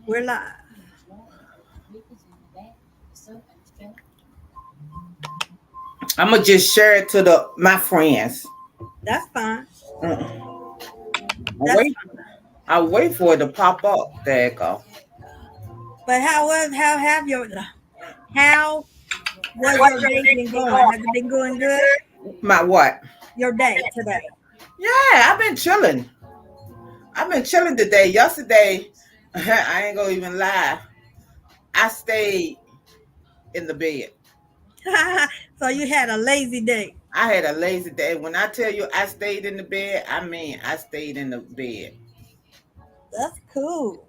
We're live. I'm gonna just share it to the my friends. That's fine. Mm. I That's wait. fine. I wait for it to pop up. There it go. But how was your day been going? Has it been going good? My what? Your day today. Yeah, I've been chilling. I've been chilling today. Yesterday, I ain't gonna even lie. I stayed in the bed. So you had a lazy day. I had a lazy day. When I tell you I stayed in the bed, I mean I stayed in the bed. That's cool.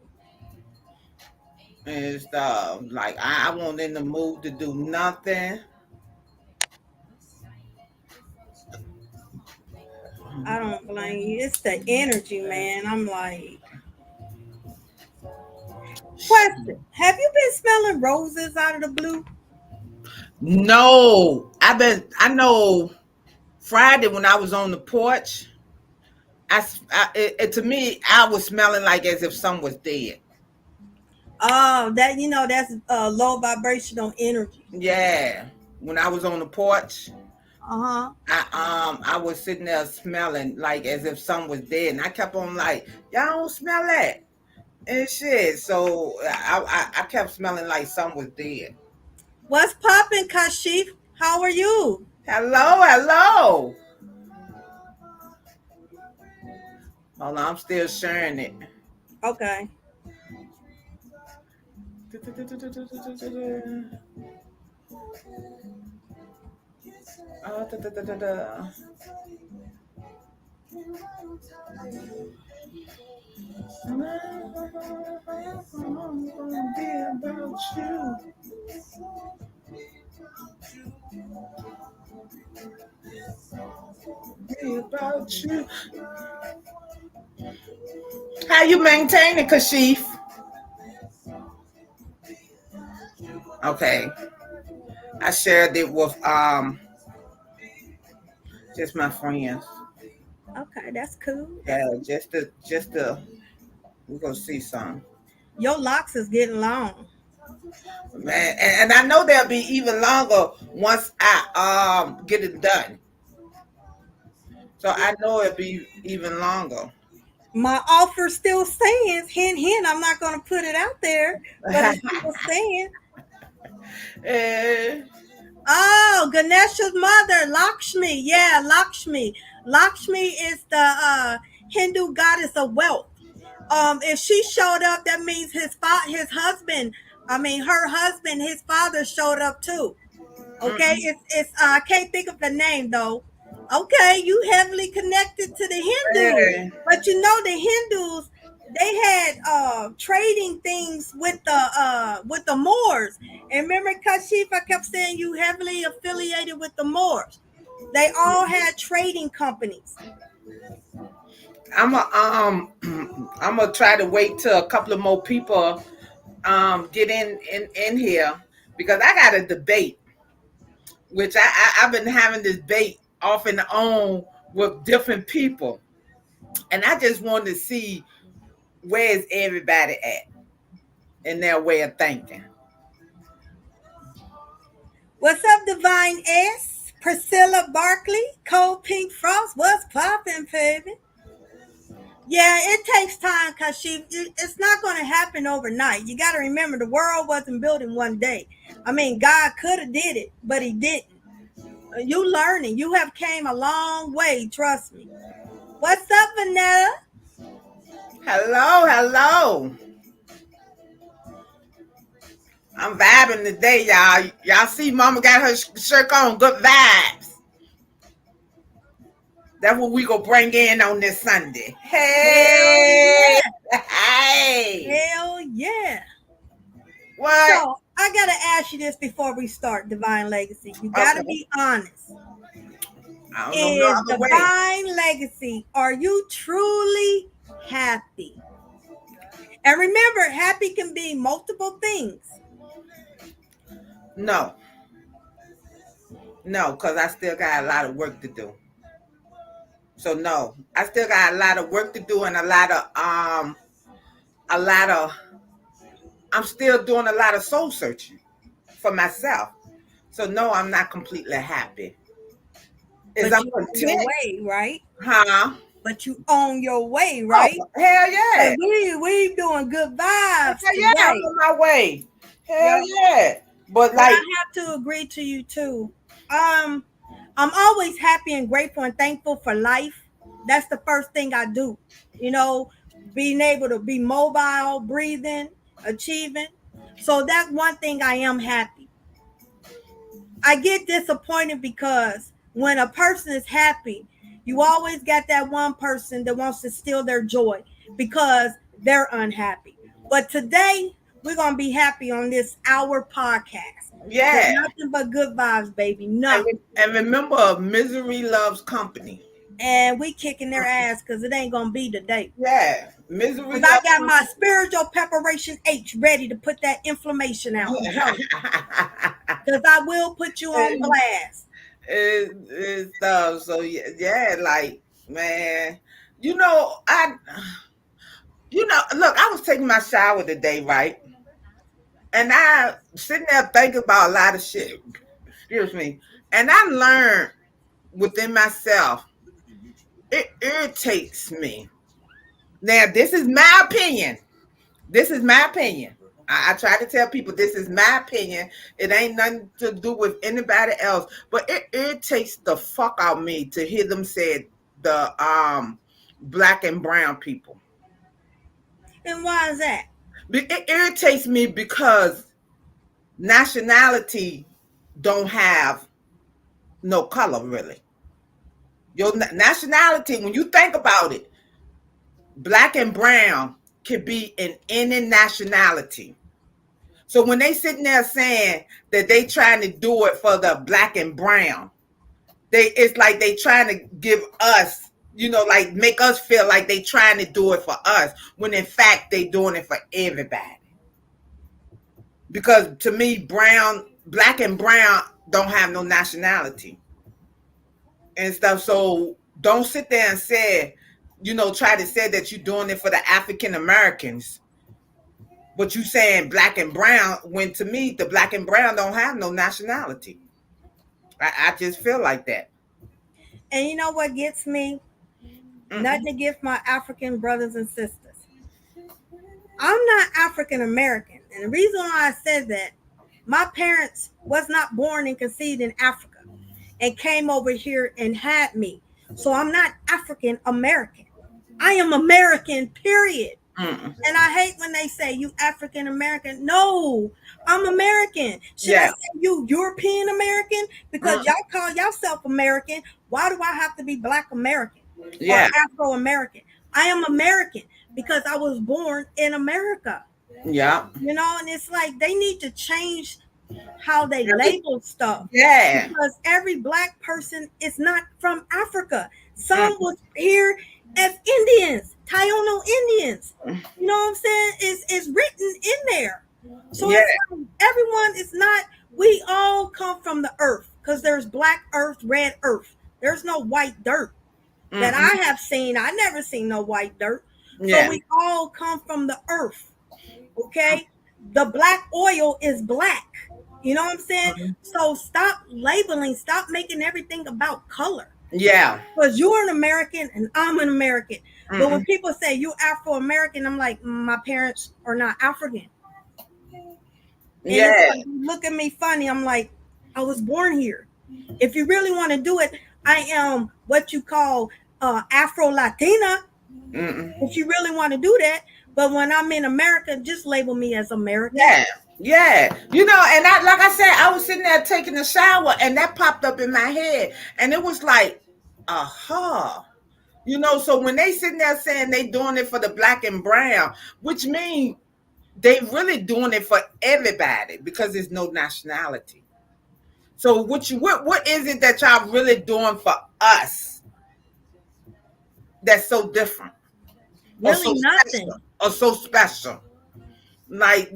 And stuff. Like I wasn't in the mood to do nothing. I don't blame you. It's the energy, man. I'm like, question. Have you been smelling roses out of the blue? No, I know Friday when I was on the porch, to me, I was smelling like as if someone was dead. Oh, that's low vibrational energy. Yeah, when I was on the porch, Uh-huh. I was sitting there smelling like as if someone was dead, and I kept on like, y'all don't smell that and shit. So I kept smelling like someone was dead. What's poppin', Kashif? How are you? Hello, hello. Hold on, I'm still sharing it. Okay. About you. How you maintain it, Kashif? Okay, I shared it with just my friends. Okay, that's cool. Yeah, just to we're gonna see some Your locks is getting long. man, and I know they'll be even longer once I get it done. So I know it'll be even longer. My offer still stands. Hint, hint. I'm not going to put it out there, but it's still standing. Eh, Oh, Ganesha's mother, Lakshmi. Yeah, Lakshmi. Lakshmi is the Hindu goddess of wealth. If she showed up, that means his husband. I mean, her husband, his father showed up too. Okay, mm, it's I can't think of the name though. Okay, you heavily connected to the Hindus, eh, but the Hindus they had trading things with the Moors. And remember, Kashif, I kept saying you heavily affiliated with the Moors. They all had trading companies. I'm a I'm gonna try to wait till a couple of more people get in here because I got a debate, which I've been having this debate off and on with different people, and I just wanted to see where's everybody at in their way of thinking. What's up, Divine S? Priscilla Barkley, Cold Pink Frost. What's poppin', baby? Yeah, it takes time because it's not going to happen overnight. You got to remember the world wasn't built in one day. I mean, God could have did it, but he didn't. You learning. You have came a long way, trust me. What's up, Vanetta? Hello, hello. I'm vibing today, y'all. Y'all see, Mama got her shirt on. Good vibes. That's what we gonna bring in on this Sunday. Hell Hey, yeah. hey. Hell yeah. What? So I got to ask you this before we start Divine Legacy. You got to Okay. be honest. I don't know no Is other way. Divine Legacy, are you truly happy? And remember, happy can be multiple things. No, no, because I still got a lot of work to do. So no, I still got a lot of work to do and a lot of I'm still doing a lot of soul searching for myself. So no, I'm not completely happy. Is But I'm you on your content, way, right? huh? But you on your way, Oh right? hell Cause yeah. we doing good vibes Hell yeah, I'm today. on my way. Hell Yep. yeah. But But like, I have to agree to you too. Um, I'm always happy and grateful and thankful for life. That's the first thing I do. You know, being able to be mobile, breathing, achieving. So that's one thing I am happy. I get disappointed because when a person is happy, you always got that one person that wants to steal their joy because they're unhappy. But today, we're going to be happy on this hour podcast. There's yeah. nothing but good vibes, baby. And, Nothing. and remember, misery loves company. And we kicking their ass because it ain't going to be today. Yeah, misery Because I loves got my company. spiritual preparation H ready to put that inflammation out. I'm telling you. Because I will put you on blast. It's stuff. So yeah, yeah, like man, you know, look, I was taking my shower today, right? And I sitting there thinking about a lot of shit. Excuse me. And I learned within myself, it irritates me. Now, this is my opinion. This is my opinion. I try to tell people this is my opinion. It ain't nothing to do with anybody else. But it irritates the fuck out of me to hear them say the black and brown people. And why is that? It irritates me because nationality don't have no color really. Your nationality, when you think about it, black and brown can be in any nationality. So when they sitting there saying that they trying to do it for the black and brown, it's like they trying to give us, like make us feel like they trying to do it for us, when in fact they doing it for everybody. Because to me, black and brown don't have no nationality and stuff. So don't sit there and say, try to say that you're doing it for the African Americans, but you saying black and brown, when to me the black and brown don't have no nationality. I just feel like that. And you know what gets me? Mm-mm. Nothing against my African brothers and sisters. I'm not African American. And the reason why I said that, my parents was not born and conceived in Africa and came over here and had me. So I'm not African American. I am American, period. Mm-mm. And I hate when they say you African American. No, I'm American. Should I Yeah. say you European American? Because Mm. y'all call yourself American. Why do I have to be Black American or Yeah. Afro American? I am American because I was born in America. Yeah. You know, and it's like they need to change how they Every- label stuff yeah. because every Black person is not from Africa. Mm. Some was here as Indians, Taino Indians. You know what I'm saying? It's written in there. So Yeah. it's like everyone is not, we all come from the earth because there's black earth, red earth. There's no white dirt that Mm-mm. I have seen. I never seen no white dirt. So Yeah. we all come from the earth. Okay. The black oil is black. You know what I'm saying? Mhm. So stop labeling, stop making everything about color. Yeah. Because you're an American and I'm an American. But when Mm-mm. people say you Afro American, I'm like, my parents are not African. And it's Yeah. like, you look at me funny. I'm like, I was born here. If you really want to do it, I am what you call Afro Latina. Mm-mm. If you really want to do that. But when I'm in America, just label me as American. Yeah. Yeah. And I, like I said, I was sitting there taking a shower and that popped up in my head. And it was like, aha. So when they sitting there saying they doing it for the black and brown, which means they really doing it for everybody because there's no nationality. So what is it that y'all really doing for us that's so different or Really so nothing. special or so special? Like,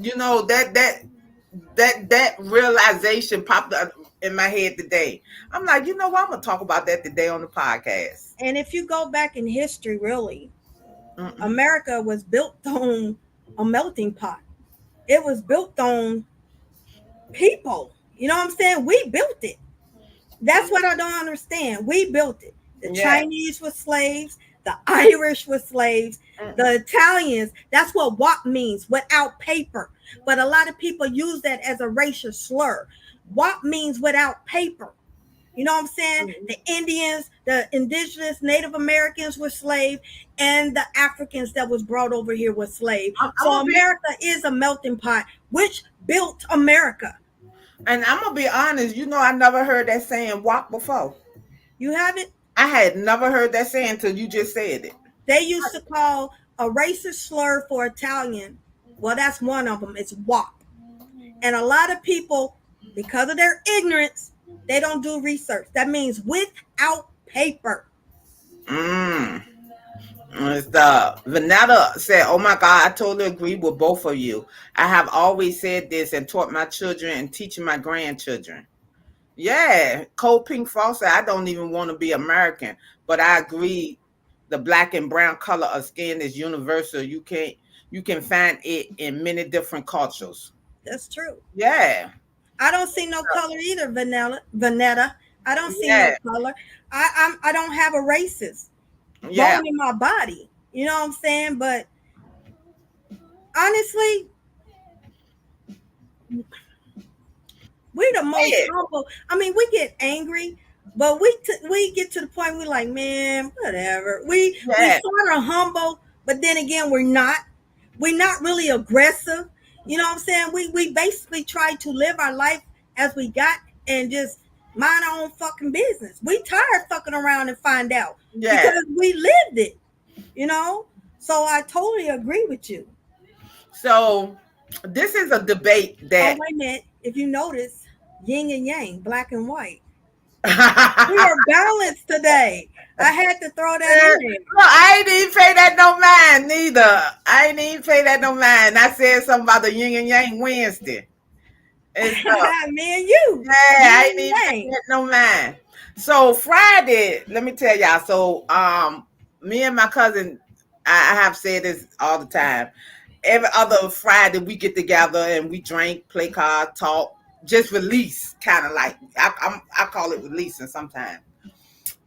that realization popped up in my head today. I'm like, you know what? I'm gonna talk about that today on the podcast. And if you go back in history, really, Mm-mm. America was built on a melting pot. It was built on people. You know what I'm saying? We built it. That's what I don't understand. We built it. The Yeah. Chinese were slaves. The Irish were slaves. Mm-mm. The Italians. That's what WAP means, without paper. But a lot of people use that as a racial slur. WAP means without paper. You know what I'm saying? The Indians, the indigenous Native Americans were slaves, and the Africans that was brought over here were slaves. I'm So gonna be, America is a melting pot, which built America. and I'm gonna be honest. You know, I never heard that saying "walk" before. You have it? I had never heard that saying until you just said it. They used to call a racist slur for Italian. Well, that's one of them. It's WAP. And a lot of people, because of their ignorance, they don't do research. That means without paper. Mm. It's the Vanetta said, "Oh my God, I totally agree with both of you. I have always said this and taught my children and teaching my grandchildren." Yeah, Cold Pink Frost said, "I don't even want to be American, but I agree. The black and brown color of skin is universal. You can find it in many different cultures." That's true. Yeah, I don't see no color either, Vanetta. I don't see no yeah, color. I don't have a racist yeah. bone in my body. You know what I'm saying? But honestly, we the most Yeah, humble. I mean, we get angry, but we get to the point we're like, man, whatever. We yeah, sort of humble, but then again, we're not. We're not really aggressive. You know what I'm saying? We basically try to live our life as we got and just mind our own fucking business. We tired fucking around and find out yeah. because we lived it. You know. So I totally agree with you. So this is a debate Oh that wait a minute. If you notice, yin and yang, black and white. We Look, are balanced today. I had to throw that in there. I ain't even pay that no mind neither. I ain't even pay that no mind. I said something about the yin and yang Wednesday. And so, Me and you, yeah, yin I ain't and even pay yang. that no mind. So Friday, let me tell y'all. So me and my cousin, I have said this all the time. Every other Friday we get together and we drink, play cards, talk, just release, kind of like I call it releasing sometimes.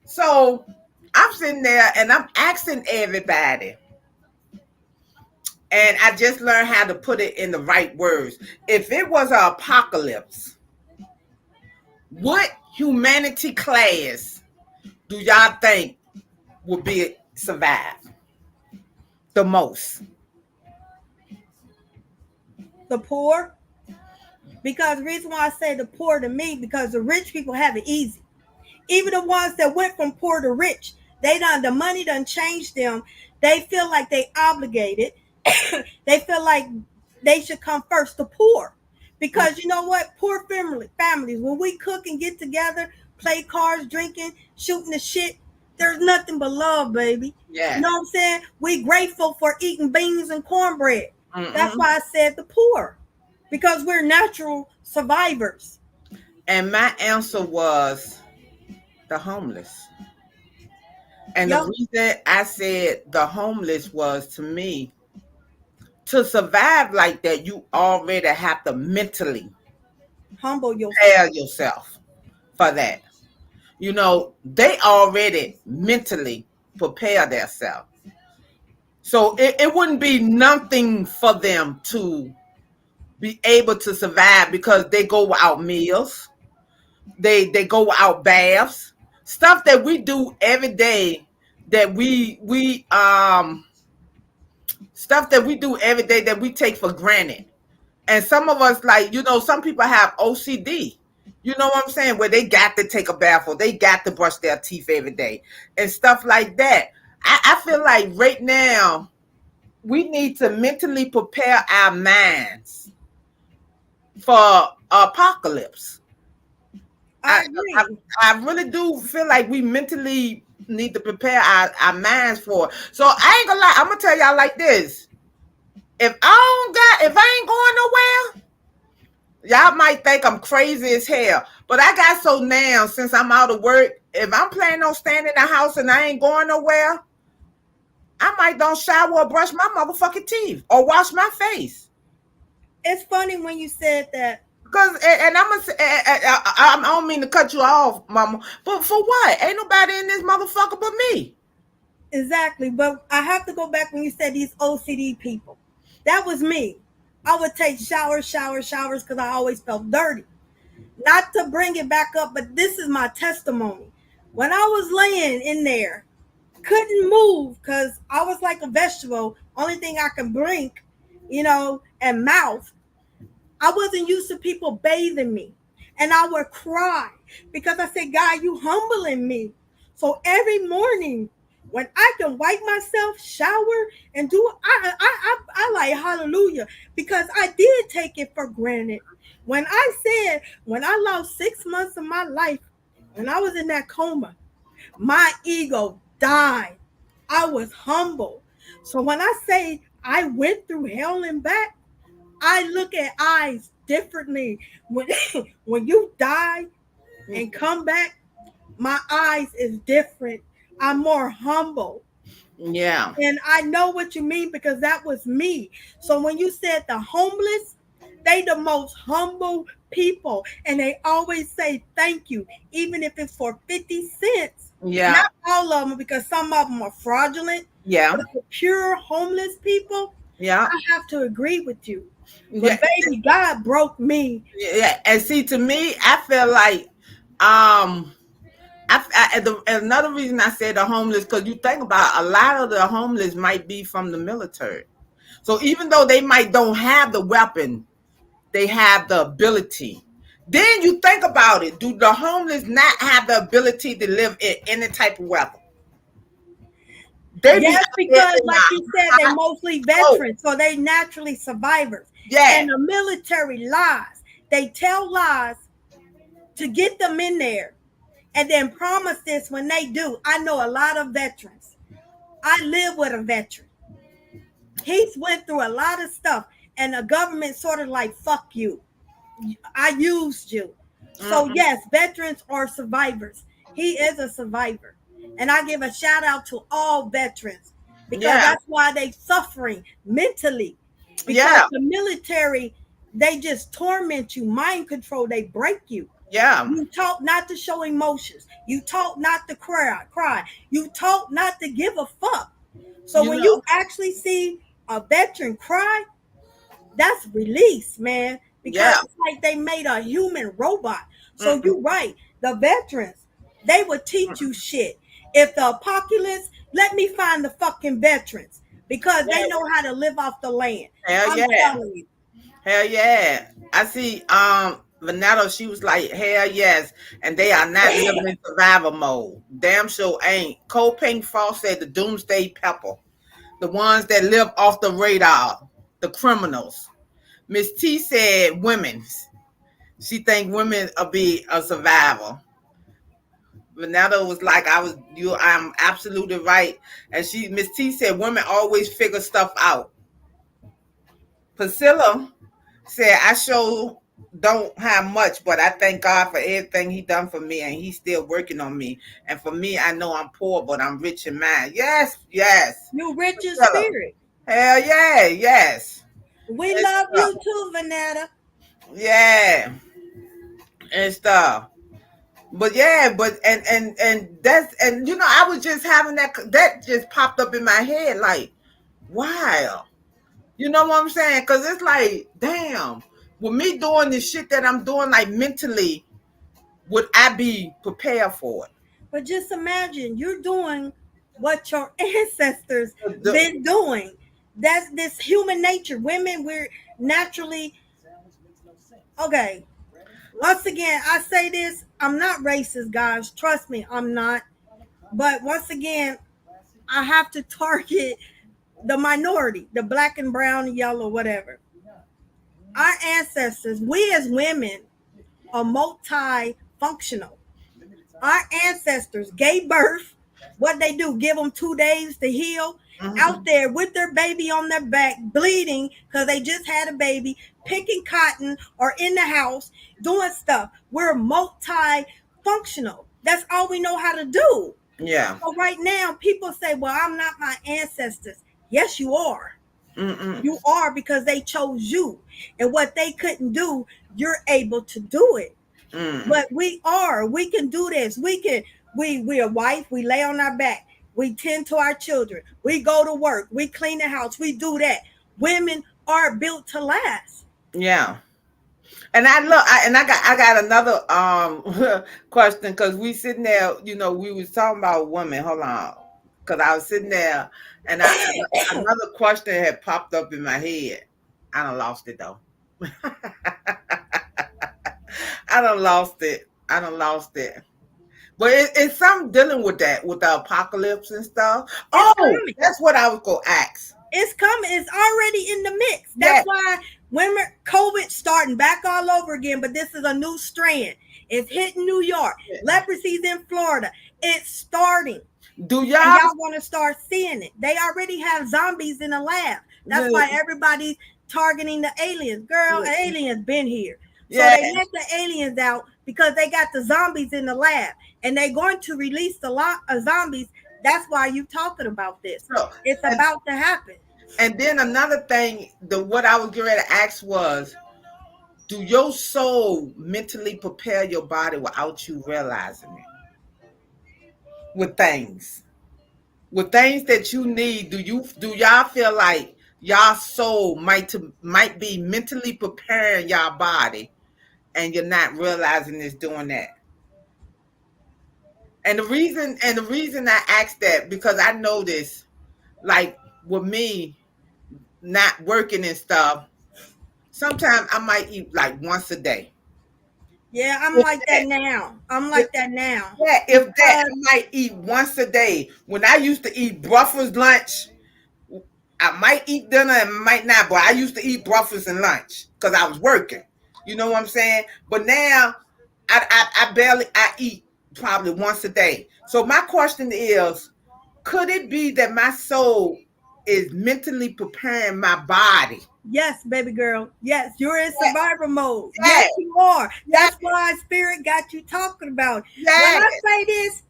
So I'm sitting there and I'm asking everybody, and I just learned how to put it in the right words. If it was an apocalypse, what humanity class do y'all think would be survive the most? The poor, because the reason why I say the poor to me, because the rich people have it easy. Even the ones that went from poor to rich, they done the money done changed them. They feel like they obligated. They feel like they should come first. The poor, because you know what, poor families when we cook and get together, play cards, drinking, shooting the shit, there's nothing but love, baby. You Yeah. know what I'm saying? We grateful for eating beans and cornbread. That's Mm-mm. why I said the poor, because we're natural survivors. And my answer was the homeless. And the Yep, reason I said the homeless was, to me, to survive like that, you already have to mentally humble yourself. prepare yourself for that. You know, they already mentally prepare themselves. So it wouldn't be nothing for them to be able to survive because they go without meals, they go without baths, stuff that we do every day, that we stuff that we do every day that we take for granted. And some of us, like, you know, some people have OCD. You know what I'm saying? Where they got to take a bath or they got to brush their teeth every day and stuff like that. I feel like right now we need to mentally prepare our minds for apocalypse. I, I I agree. I really do feel like we mentally need to prepare our minds for it. So I ain't gonna lie, I'm gonna tell y'all like this. If I ain't going nowhere, Y'all might think I'm crazy as hell, but I got so now since I'm out of work. If I'm planning on staying in the house and I ain't going nowhere, I might don't shower or brush my motherfucking teeth or wash my face. It's funny when you said that. Cause and I'm gonna, I don't mean to cut you off, mama, but for what? Ain't nobody in this motherfucker but me. Exactly. But I have to go back when you said these OCD people. That was me. I would take showers because I always felt dirty. Not to bring it back up, but this is my testimony. When I was laying in there, couldn't move because I was like a vegetable. Only thing I can blink, and mouth. I wasn't used to people bathing me. And I would cry because I said, God, you humbling me. So every morning when I can wipe myself, shower, and do I like hallelujah because I did take it for granted. When I said when I lost 6 months of my life, when I was in that coma, my ego died. I was humble. So when I say I went through hell and back, I look at eyes differently. When when you die and come back, my eyes is different. I'm more humble. Yeah, And I know what you mean because that was me. So when you said the homeless, they the most humble people and they always say thank you, even if it's for 50 cents. yeah, Not all of them because some of them are fraudulent, yeah, but the pure homeless people, yeah, I have to agree with you. But yeah, baby, God broke me. yeah. And see, to me, I feel like, another reason I said the homeless, because you think about a lot of the homeless might be from the military. So even though they might don't have the weapon, they have the ability. Then you think about it. Do the homeless not have the ability to live in any type of weather? They be Yes, out there because in the like you said, they hot mostly cold. veterans, so they naturally survivors. Yeah, And the military lies. They tell lies to get them in there and then promise this when they do. I know a lot of veterans. I live with a veteran. He's went through a lot of stuff and the government sort of like fuck you. I used you. So mm-mm. yes, veterans are survivors. He is a survivor. And I give a shout out to all veterans because Yeah, that's why they suffering mentally. Because yeah, the military, they just torment you, mind control, they break you. yeah. You taught not to show emotions. You taught not to cry. You taught not to give a fuck. So You when you know, actually see a veteran cry, that's release, man. Because yeah, it's like they made a human robot. So mm-mm, you're right. The veterans, they would teach you shit. If the apocalypse, let me find the fucking veterans because they yeah, know how to live off the land. hell I'm yeah, telling you. hell yeah. I see. Vanetta, she was like, hell yes, and they are not living in survival mode. Damn sure ain't. Cole Pink Frost said the Doomsday Pepper, the ones that live off the radar, the criminals. Miss T said women's. She think women will be a survivor. Vanetta was like, I'm absolutely right. And Miss T said women always figure stuff out. Priscilla said, I sure don't have much, but I thank God for everything He done for me, and He's still working on me. And for me, I know I'm poor, but I'm rich in mind. Yes, yes. You rich in Priscilla. spirit. Hell yeah, yes. We And love stuff. you too, Vanetta. Yeah. And stuff. But yeah, and that's, and I was just having that just popped up in my head like, wow. You know what I'm saying? Because it's like, damn, with me doing the shit that I'm doing, like mentally, would I be prepared for it? But just imagine you're doing what your ancestors The- been doing. That's this human nature. Women, we're naturally okay. Once again, I say this, I'm not racist, guys. Trust me, I'm not. But once again, I have to target the minority, the black and brown, yellow, whatever. Our ancestors, we as women are multifunctional. Our ancestors gave birth. What they do, give them 2 days to heal. out Mhm. there with their baby on their back, bleeding because they just had a baby, picking cotton or in the house, doing stuff. We're multi-functional. That's all we know how to do. Yeah. So right now, people say, well, I'm not my ancestors. Yes, you are. Mm-mm. You are because they chose you. And what they couldn't do, you're able to do it. Mm. But we are. We can do this. We are wife, we lay on our back. We tend to our children. We go to work. We clean the house. We do that. Women are built to last. Yeah. And I got another question because we sitting there, we was talking about women. Hold on, because I was sitting there and another question had popped up in my head. I done lost it though. I done lost it. I done lost it. But it's something dealing with that, with the apocalypse and stuff. It's Oh, coming. that's what I was gonna ask. It's coming. It's already in the mix. Yeah, That's why when COVID starting back all over again, but this is a new strand. It's hitting New York. Leprosy's in Florida. It's starting. do And y'all? y'all want to start seeing it. They already have zombies in the lab. That's why everybody's targeting the aliens. Girl, aliens been here. So Yeah. they let the aliens out because they got the zombies in the lab. And they're going to release a lot of zombies. That's why you talking about this. So, It's and, about to happen. and then another thing, what I was getting ready to ask was, do your soul mentally prepare your body without you realizing it? With things. With things that you need, do y'all feel like y'all soul might be mentally preparing y'all body and you're not realizing it's doing that? And the reason I asked that because I noticed, like with me not working and stuff, sometimes I might eat like once a day. Yeah, I'm If like that that, now. I'm if, like that now. yeah, if that, Because I might eat once a day. When I used to eat breakfast, lunch, I might eat dinner and might not, but I used to eat breakfast and lunch because I was working. You know what I'm saying? But now I eat probably once a day. So my question is, could it be that my soul is mentally preparing my body? yes, baby girl. Yes, you're in Yeah, survival mode. yeah, Yes, you are. yeah, That's why spirit got you talking about. When yeah. I say this,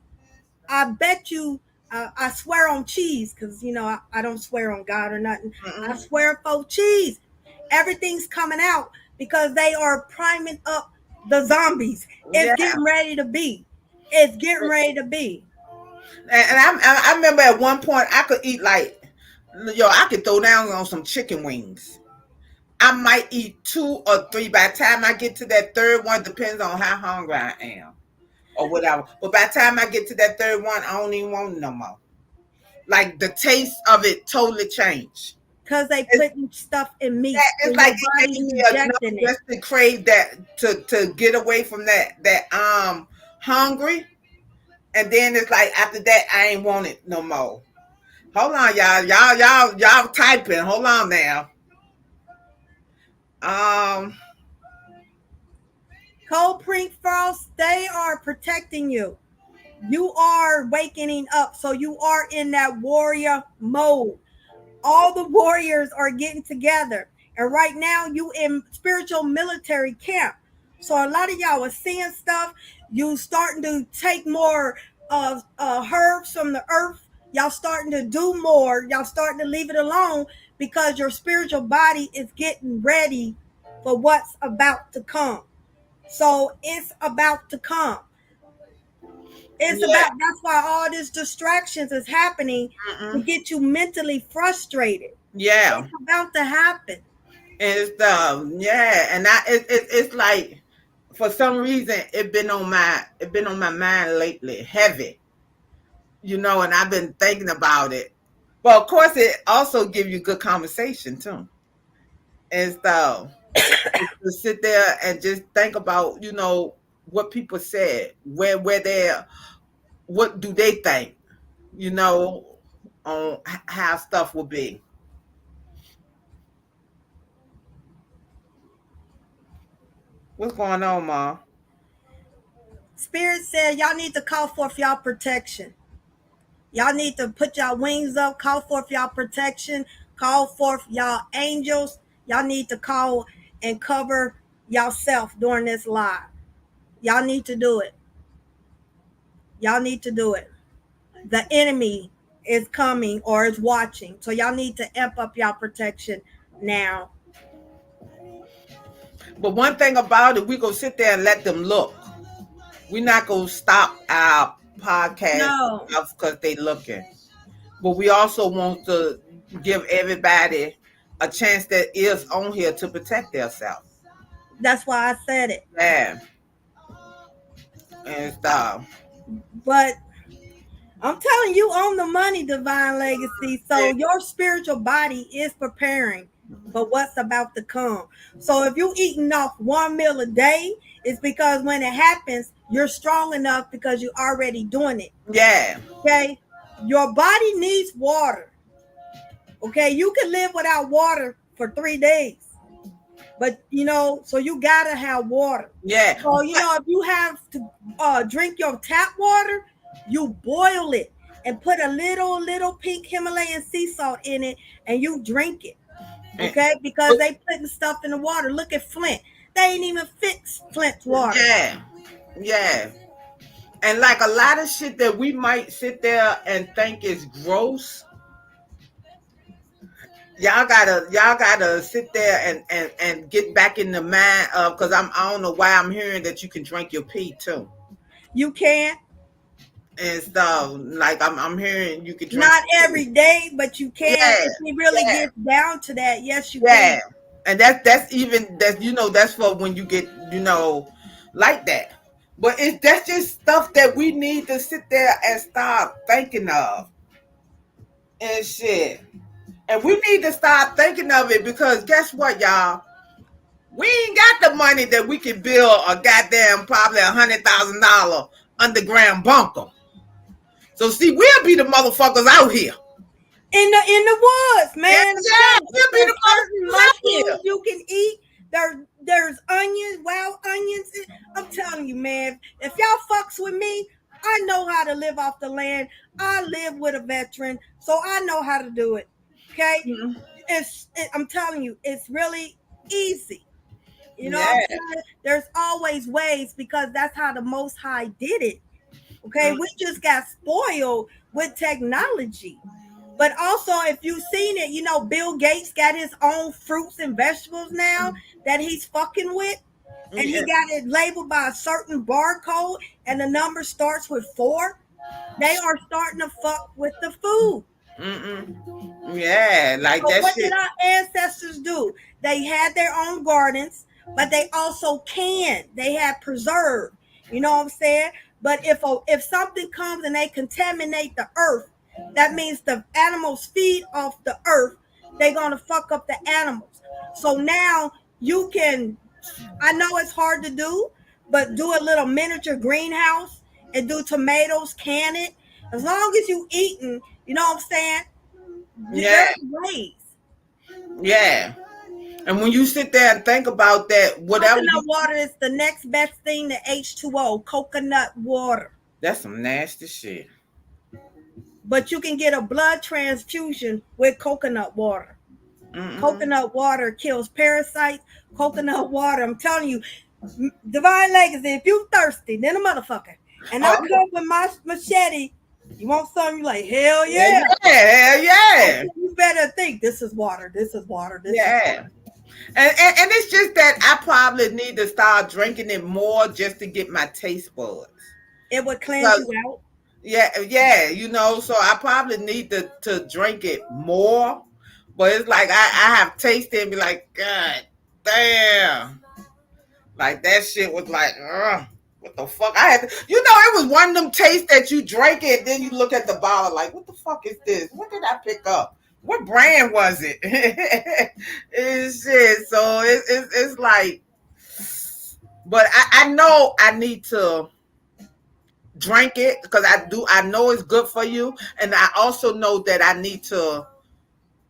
I bet you, I swear on cheese, because I don't swear on God or nothing. I Mm-mm. swear for cheese. Everything's coming out because they are priming up the zombies. It's Yeah. getting ready to be. It's getting ready to be. And I remember at one point I could eat like, I could throw down on some chicken wings. I might eat two or three. By the time I get to that third one, depends on how hungry I am or whatever. But by the time I get to that third one, I don't even want it no more. Like the taste of it totally changed. Because they It's, putting stuff in meat it's and like your it body's gave me enough rejecting it. just to crave that, to get away from that hungry. And then it's like after that, I ain't want it no more. Hold on, y'all typing. Hold on now. Um, Cold Creek Frost, they are protecting you. You are wakening up. So you are in that warrior mode. All the warriors are getting together. And right now you in spiritual military camp. So a lot of y'all are seeing stuff. You starting to take more herbs from the earth. Y'all starting to do more. Y'all starting to leave it alone because your spiritual body is getting ready for what's about to come. So it's about to come. It's yeah, about, that's why all these distractions is happening to mm-mm, get you mentally frustrated. yeah. It's about to happen. It's yeah, and it's like for some reason it been on my mind lately, heavy, and I've been thinking about it. But of course, it also give you good conversation too, and so to sit there and just think about what people said, where they're, what do they think, you know, on how stuff will be. What's going on, Ma? Spirit said y'all need to call forth y'all protection. Y'all need to put y'all wings up, call forth y'all protection, call forth y'all angels. Y'all need to call and cover yourself during this live. Y'all need to do it. Y'all need to do it. The enemy is coming or is watching. So y'all need to amp up y'all protection now. But one thing about it, we gonna sit there and let them look. We're not gonna stop our podcast No, because they looking. But we also want to give everybody a chance that is on here to protect themselves. that's why I said it. Yeah. And stuff. But I'm telling you on the money, divine legacy. So your spiritual body is preparing for what's about to come. So if you eating off one meal a day, it's because when it happens, you're strong enough because you're already doing it. Yeah. Okay. Your body needs water. Okay. You can live without water for 3 days. But so you gotta have water. Yeah. So if you have to drink your tap water, you boil it and put a little pink Himalayan sea salt in it, and you drink it. Okay, because But they putting stuff in the water. Look at Flint; they ain't even fix Flint's water. yeah. Yeah. And like a lot of shit that we might sit there and think is gross, y'all gotta sit there and get back in the mind of, because I don't know why I'm hearing that you can drink your pee too You can and stuff. Like I'm hearing you can drink not your every pee. day, but you can Yeah, if it really yeah, gets down to that. Yes, you can. yeah. And that's even that that's for when you get like that. But that's just stuff that we need to sit there and start thinking of and shit. And we need to start thinking of it because guess what, y'all? We ain't got the money that we can build a goddamn probably $100,000 underground bunker. So see, we'll be the motherfuckers out here. In the woods, Yeah, man. I'm yeah, telling you, we'll be there's the certain motherfuckers out here. mushrooms you can eat. There's onions, wild onions. I'm telling you, man. If y'all fucks with me, I know how to live off the land. I live with a veteran, so I know how to do it. Okay, Mhm. I'm telling you, it's really easy. You know what I'm Yeah. saying? There's always ways because that's how the Most High did it. Okay, Mm, we just got spoiled with technology. But also, if you've seen it, Bill Gates got his own fruits and vegetables now that he's fucking with, and he yeah. got it labeled by a certain barcode, and the number starts with 4. They are starting to fuck with the food. Mm-mm. Yeah, like So that what did shit. our ancestors do? They had their own gardens, but they also canned. They had preserved. You know what I'm saying? But if something comes and they contaminate the earth, that means the animals feed off the earth. They're gonna fuck up the animals. So now you can. I know it's hard to do, but do a little miniature greenhouse and do tomatoes, can it. As long as you eating, you know what I'm saying? Yeah, There's ways. yeah. And when you sit there and think about that, whatever you Coconut water is the next best thing to H2O, coconut water. that's some nasty shit. But you can get a blood transfusion with coconut water. Mm-mm. Coconut water kills parasites. Coconut water, I'm telling you, divine legacy, if you thirsty, then a motherfucker. And I Okay. come with my machete, you want something, you like, hell Yeah, yeah. yeah, hell yeah. You better think this is water, this is water, this is Yeah. water. And it's just that I probably need to start drinking it more just to get my taste buds. It would cleanse you Because out. yeah, yeah, so I probably need to drink it more. But it's like I have tasted and be like, God damn. Like that shit was like, ugh, what the fuck? I had to, it was one of them tastes that you drink it, then you look at the bottle like, what the fuck is this? What did I pick up? What brand was it? It's shit. So it's like, but I know I need to drink it because I know it's good for you, and I also know that I need to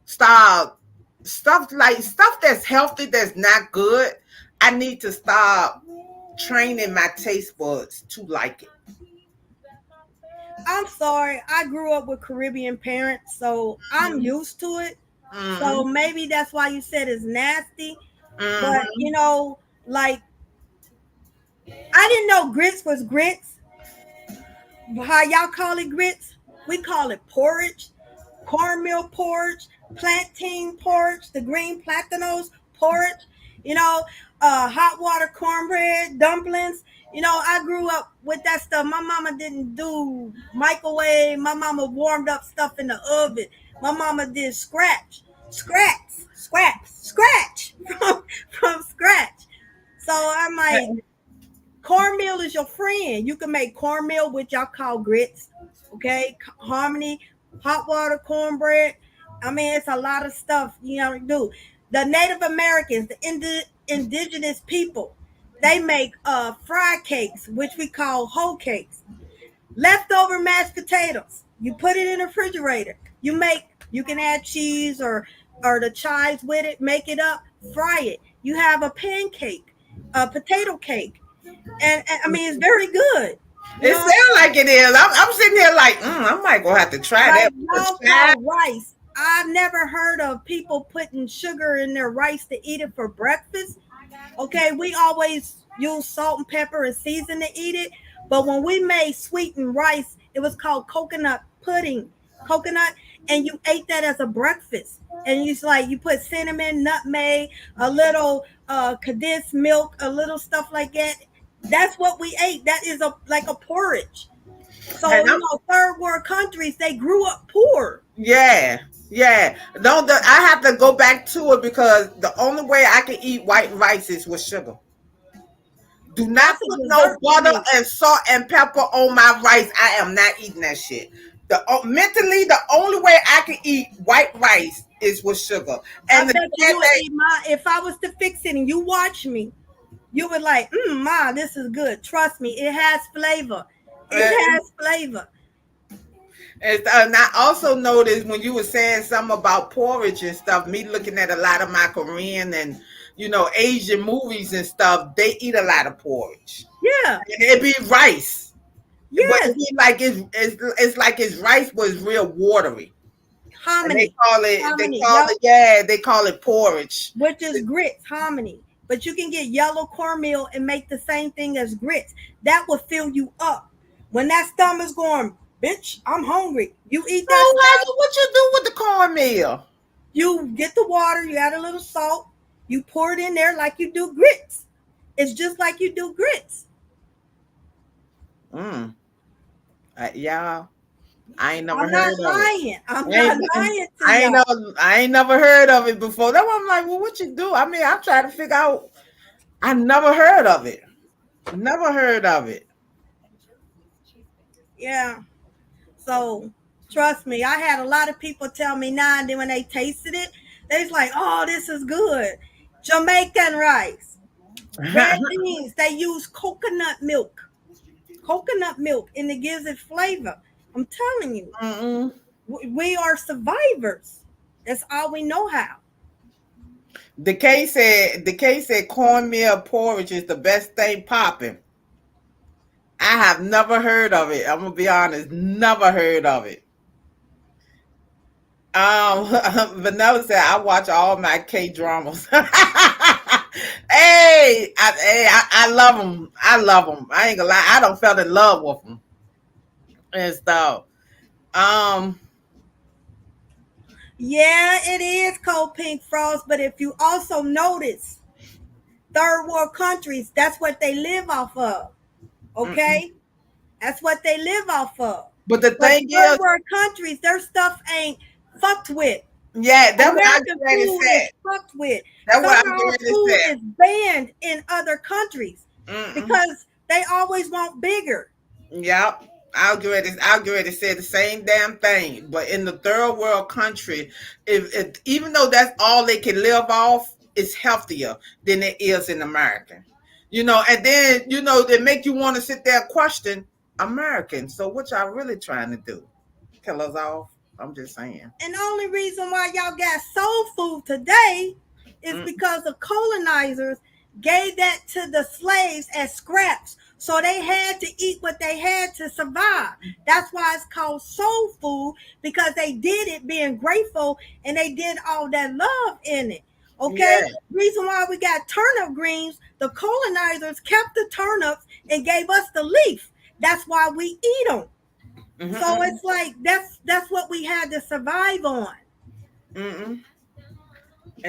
stop stuff that's healthy that's not good. I need to stop training my taste buds to like it. I'm sorry. I grew up with Caribbean parents, so I'm Mm-hmm. used to it. So Mm-hmm. maybe that's why you said it's nasty. But Mm-hmm. like I didn't know grits was grits. How y'all call it grits? We call it porridge, cornmeal porridge, plantain porridge, the green platanos porridge, you know, hot water cornbread, dumplings. I grew up with that stuff. My mama didn't do microwave. My mama warmed up stuff in the oven. My mama did scratch from scratch. So I'm like, cornmeal is your friend. You can make cornmeal, which y'all call grits. Okay, harmony, hot water cornbread. I mean, it's a lot of stuff to do. The Native Americans, the indigenous people, they make fry cakes, which we call whole cakes. Leftover mashed potatoes. You put it in the refrigerator. You can add cheese or the chives with it. Make it up. Fry it. You have a pancake, a potato cake, and I mean it's very good. You It know, sounds like it is. I'm sitting here like, I might go have to try like that. y'all call rice. I've never heard of people putting sugar in their rice to eat it for breakfast. Okay, we always use salt and pepper and season to eat it. But when we made sweetened rice, it was called coconut pudding. Coconut, and you ate that as a breakfast. And you put cinnamon, nutmeg, a little condensed milk, a little stuff like that. That's what we ate. That is like a porridge. So And I'm third world countries, they grew up poor. Yeah, yeah. Don't I have to go back to it because the only way I can eat white rice is with sugar. Do not That's a put no dessert for butter me. and salt and pepper on my rice. I am not eating that shit. Mentally, the only way I can eat white rice is with sugar. I And the bet you fact would eat my if I was to fix it and you watch me, you would like, ma, this is good. Trust me, it has flavor. It that has flavor. and I also noticed when you were saying something about porridge and stuff, me looking at a lot of my Korean and Asian movies and stuff, they eat a lot of porridge. Yeah. And it be rice. But it Yes. be like it's like his rice was real watery. And they Hominy. call it they Hominy. call Yep. it yeah, they call it porridge. Which is grits, hominy. But you can get yellow cornmeal and make the same thing as grits. That will fill you up. When that stomach's going, bitch, I'm hungry. You eat So that how stuff, you what you do with the cornmeal? you get the water, you add a little salt, you pour it in there like you do grits. It's just like you do grits. Mm. Y'all, I ain't never I'm not heard of it. lying. I'm I not ain't, lying to I ain't y'all. never, I ain't never heard of it before. That's why I'm like, well, what you do? I mean, I'm trying to figure out. I never heard of it. Never heard of it. Yeah. So trust me, I had a lot of people tell me now and then when they tasted it, they was like, oh, this is good. Jamaican rice, red beans, they use coconut milk. Coconut milk, and it gives it flavor. I'm telling you, Mm-mm. we are survivors. That's all we know how. The case said cornmeal porridge is the best thing popping. I have never heard of it. I'm gonna be honest, never heard of it. Vanilla said I watch all my K dramas. I love them. I love them. I ain't gonna lie. I don't fell in love with them and stuff. Um, Yeah, it is cold pink frost, but if you also notice, third world countries, that's what they live off of. mm-mm. Okay? That's what they live off of. But the But thing third is, world countries, their stuff ain't fucked with. yeah, that's what I'm American getting ready to food is say. fucked with. That's Some what of I'm getting our ready to food say. is banned in other countries Mm-mm. because they always want bigger. Yep. I'll get ready to say the same damn thing. But in the third world country, if even though that's all they can live off, it's healthier than it is in America. And then they make you want to sit there and question Americans. So what y'all really trying to do? Kill us off? I'm just saying. And the only reason why y'all got soul food today is Mm, because the colonizers gave that to the slaves as scraps. So they had to eat what they had to survive. That's why it's called soul food, because they did it being grateful and they did all that love in it. Okay? Yeah. Reason why we got turnip greens, the colonizers kept the turnips and gave us the leaf. That's why we eat them. So Mm-mm. it's like that's what we had to survive on. Mm-mm.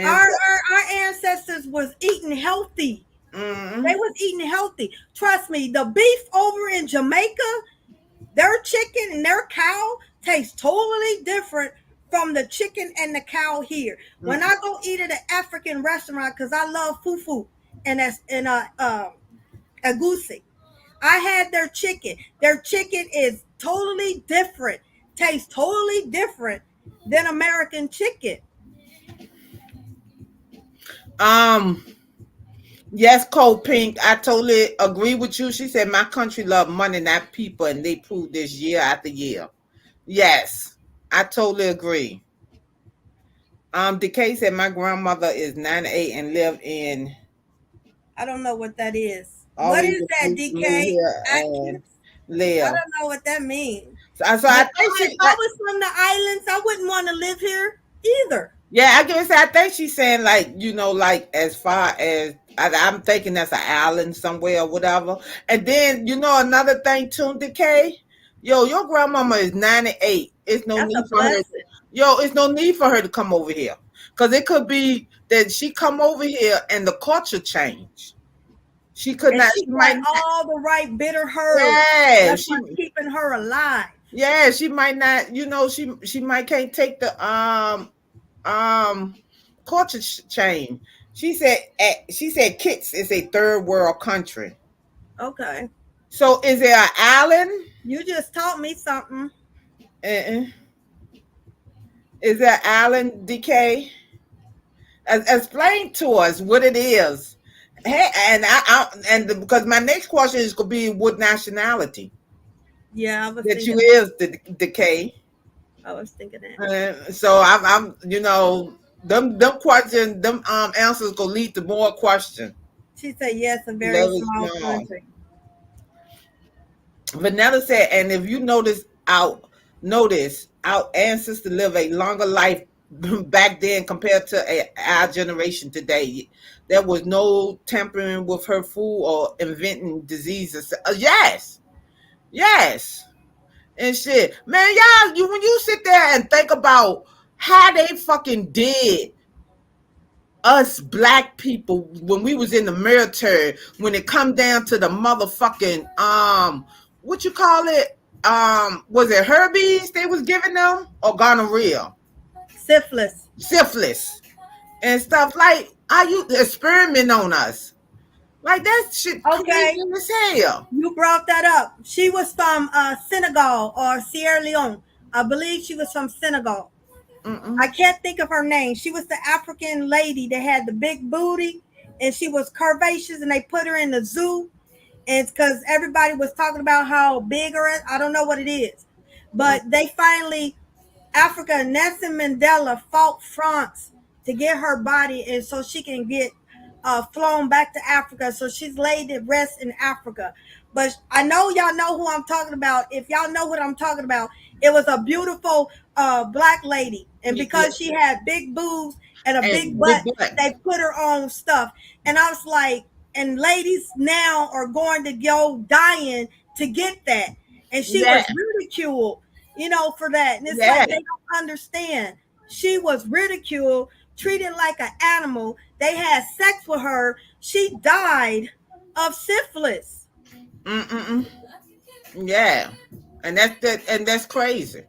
Our And so, our ancestors was eating healthy. They mm-mm. was eating healthy. Trust me, the beef over in Jamaica, their chicken and their cow tastes totally different from the chicken and the cow here. When I Mm-mm. go eat at an African restaurant, because I love fufu and that's in a goosey, I had their chicken. Their chicken is totally different, tastes totally different than American chicken. Um, yes, Cold Pink, I totally agree with you. She said my country love money, not people, and they prove this year after year. Yes, I totally agree. Decay said my grandmother is 98 and live in I don't know what that is. What always is that, live DK? here and Atkins? I live. don't know what that means. So But I think if she I like, was from the islands, I wouldn't want to live here either. yeah, I guess I think she's saying like, like as far as I'm thinking that's an island somewhere or whatever. And then another thing too, Decay. Yo, your grandmama is 98. It's no That's a need for her. blessing. Yo, it's no need for her to come over here, cause it could be that she come over here and the culture change. She could And not. she She got might not. all the right bitter herbs. Yeah, That's what's keeping her alive. she might not. She might can't take the um culture change. She said Kitts is a third world country. Okay. So is there an island? You just taught me something. Uh-uh. Is there an island decay? Explain to us what it is. Hey, because my next question is gonna be what nationality Yeah, I was that you thinking is the decay. I was thinking that. So I'm them questions, them answers gonna lead to more questions. She said yes, a very Very small small. country. Vanessa said, and if you notice our ancestors live a longer life back then compared to our generation today. There was no tampering with her food or inventing diseases. Yes, yes, and shit, man. Y'all, when you sit there and think about how they fucking did us black people when we was in the military, when it come down to the motherfucking what you call it, was it herpes they was giving them or gonorrhea, Syphilis. syphilis and stuff, like are you experimenting on us, like that shit crazy Okay. as hell. You brought that up. She was from Senegal or Sierra Leone. I believe she was from Senegal. Mm-mm. I can't think of her name. She was the African lady that had the big booty and she was curvaceous and they put her in the zoo. And it's because everybody was talking about how big her is. I don't know what it is. But they finally Africa, Nelson Mandela fought France to get her body and so she can get flown back to Africa. So she's laid to rest in Africa. But I know y'all know who I'm talking about. If y'all know what I'm talking about, it was a beautiful black lady. And Yeah, because she had big boobs and a big and butt, big butt. they put her on stuff. And I was like, and ladies now are going to go dying to get that. And she Yeah, was ridiculed, for that. And it's yeah. like they don't understand. She was ridiculed, treated like an animal. They had sex with her. She died of syphilis. Mm-mm. Yeah, and that's crazy.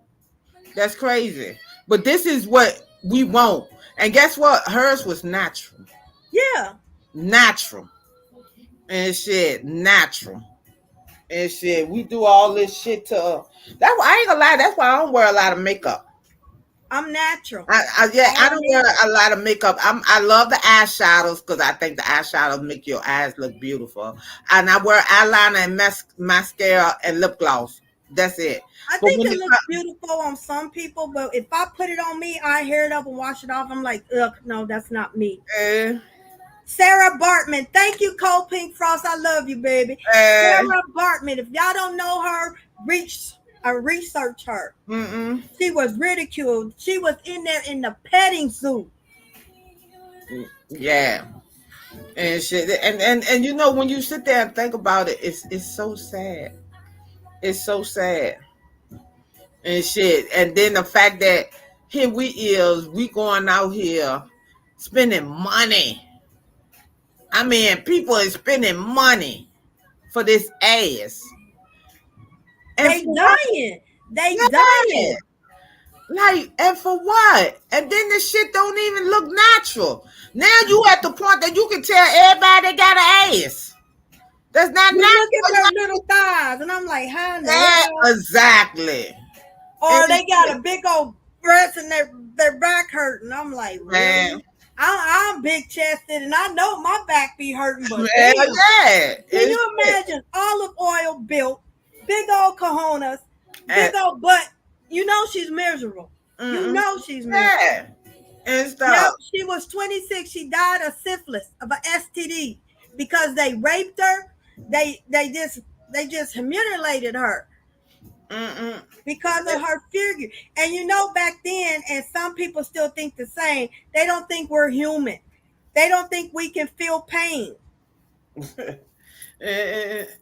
That's crazy. But this is what we want. And guess what? Hers was natural. Yeah. Natural. And shit, natural. And shit, we do all this shit to. That's why I ain't gonna lie. That's why I don't wear a lot of makeup. I'm natural. Yeah, I All don't wear a natural. lot of makeup. I love the eyeshadows because I think the eyeshadows make your eyes look beautiful. And I wear eyeliner and mascara and lip gloss. That's it. I But think when it it looks beautiful on some people, but if I put it on me, I hair it up and wash it off. I'm like, ugh, no, that's not me. uh, Sarah Bartman. Thank you, Cold Pink Frost. I love you, baby. Uh, Sarah Bartman. If y'all don't know her, research her. mm-mm. She was ridiculed. She was in there in the petting zoo. Yeah. And shit. And you know, when you sit there and think about it, it's so sad. It's so sad. And shit. And then the fact that here we going out here spending money. I mean, people are spending money for this ass. And They for what? dying. They Yeah. dying. Like, and for what? And then the shit don't even look natural. Now you at the point that you can tell everybody they got an ass. That's not You look at their natural. little thighs, and I'm like, how in the Yeah, hell? exactly. And Or they got a big old breast and their back hurting. I'm like, man, really? I'm big chested, and I know my back be hurting, but hell damn. yeah. Can It's you imagine olive oil built, big old cojones, big and, old butt? You know she's miserable. You mm-mm, know she's miserable. yeah. And Yep, stuff. she was 26. She died of syphilis, of an STD, because they raped her. They just mutilated her Mm-mm. because of her figure. And you know, back then, and some people still think the same. They don't think we're human. They don't think we can feel pain.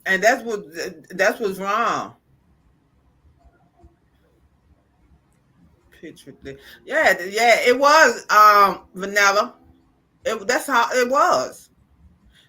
And that's what's wrong. Picture yeah, yeah, it was vanilla. That's how it was.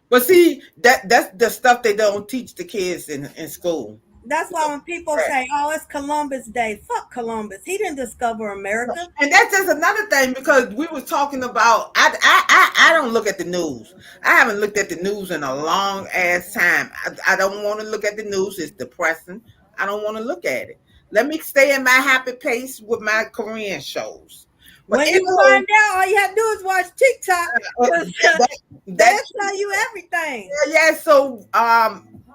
But see, that's the stuff they don't teach the kids in school. That's why when people say, "Oh, it's Columbus Day," fuck Columbus. He didn't discover America. And that's just another thing because we was talking about. I don't look at the news. I haven't looked at the news in a long ass time. I don't want to look at the news. It's depressing. I don't want to look at it. Let me stay in my happy pace with my Korean shows. But When you anyway, find out, all you have to do is watch TikTok. that, They'll that tell you everything. yeah. So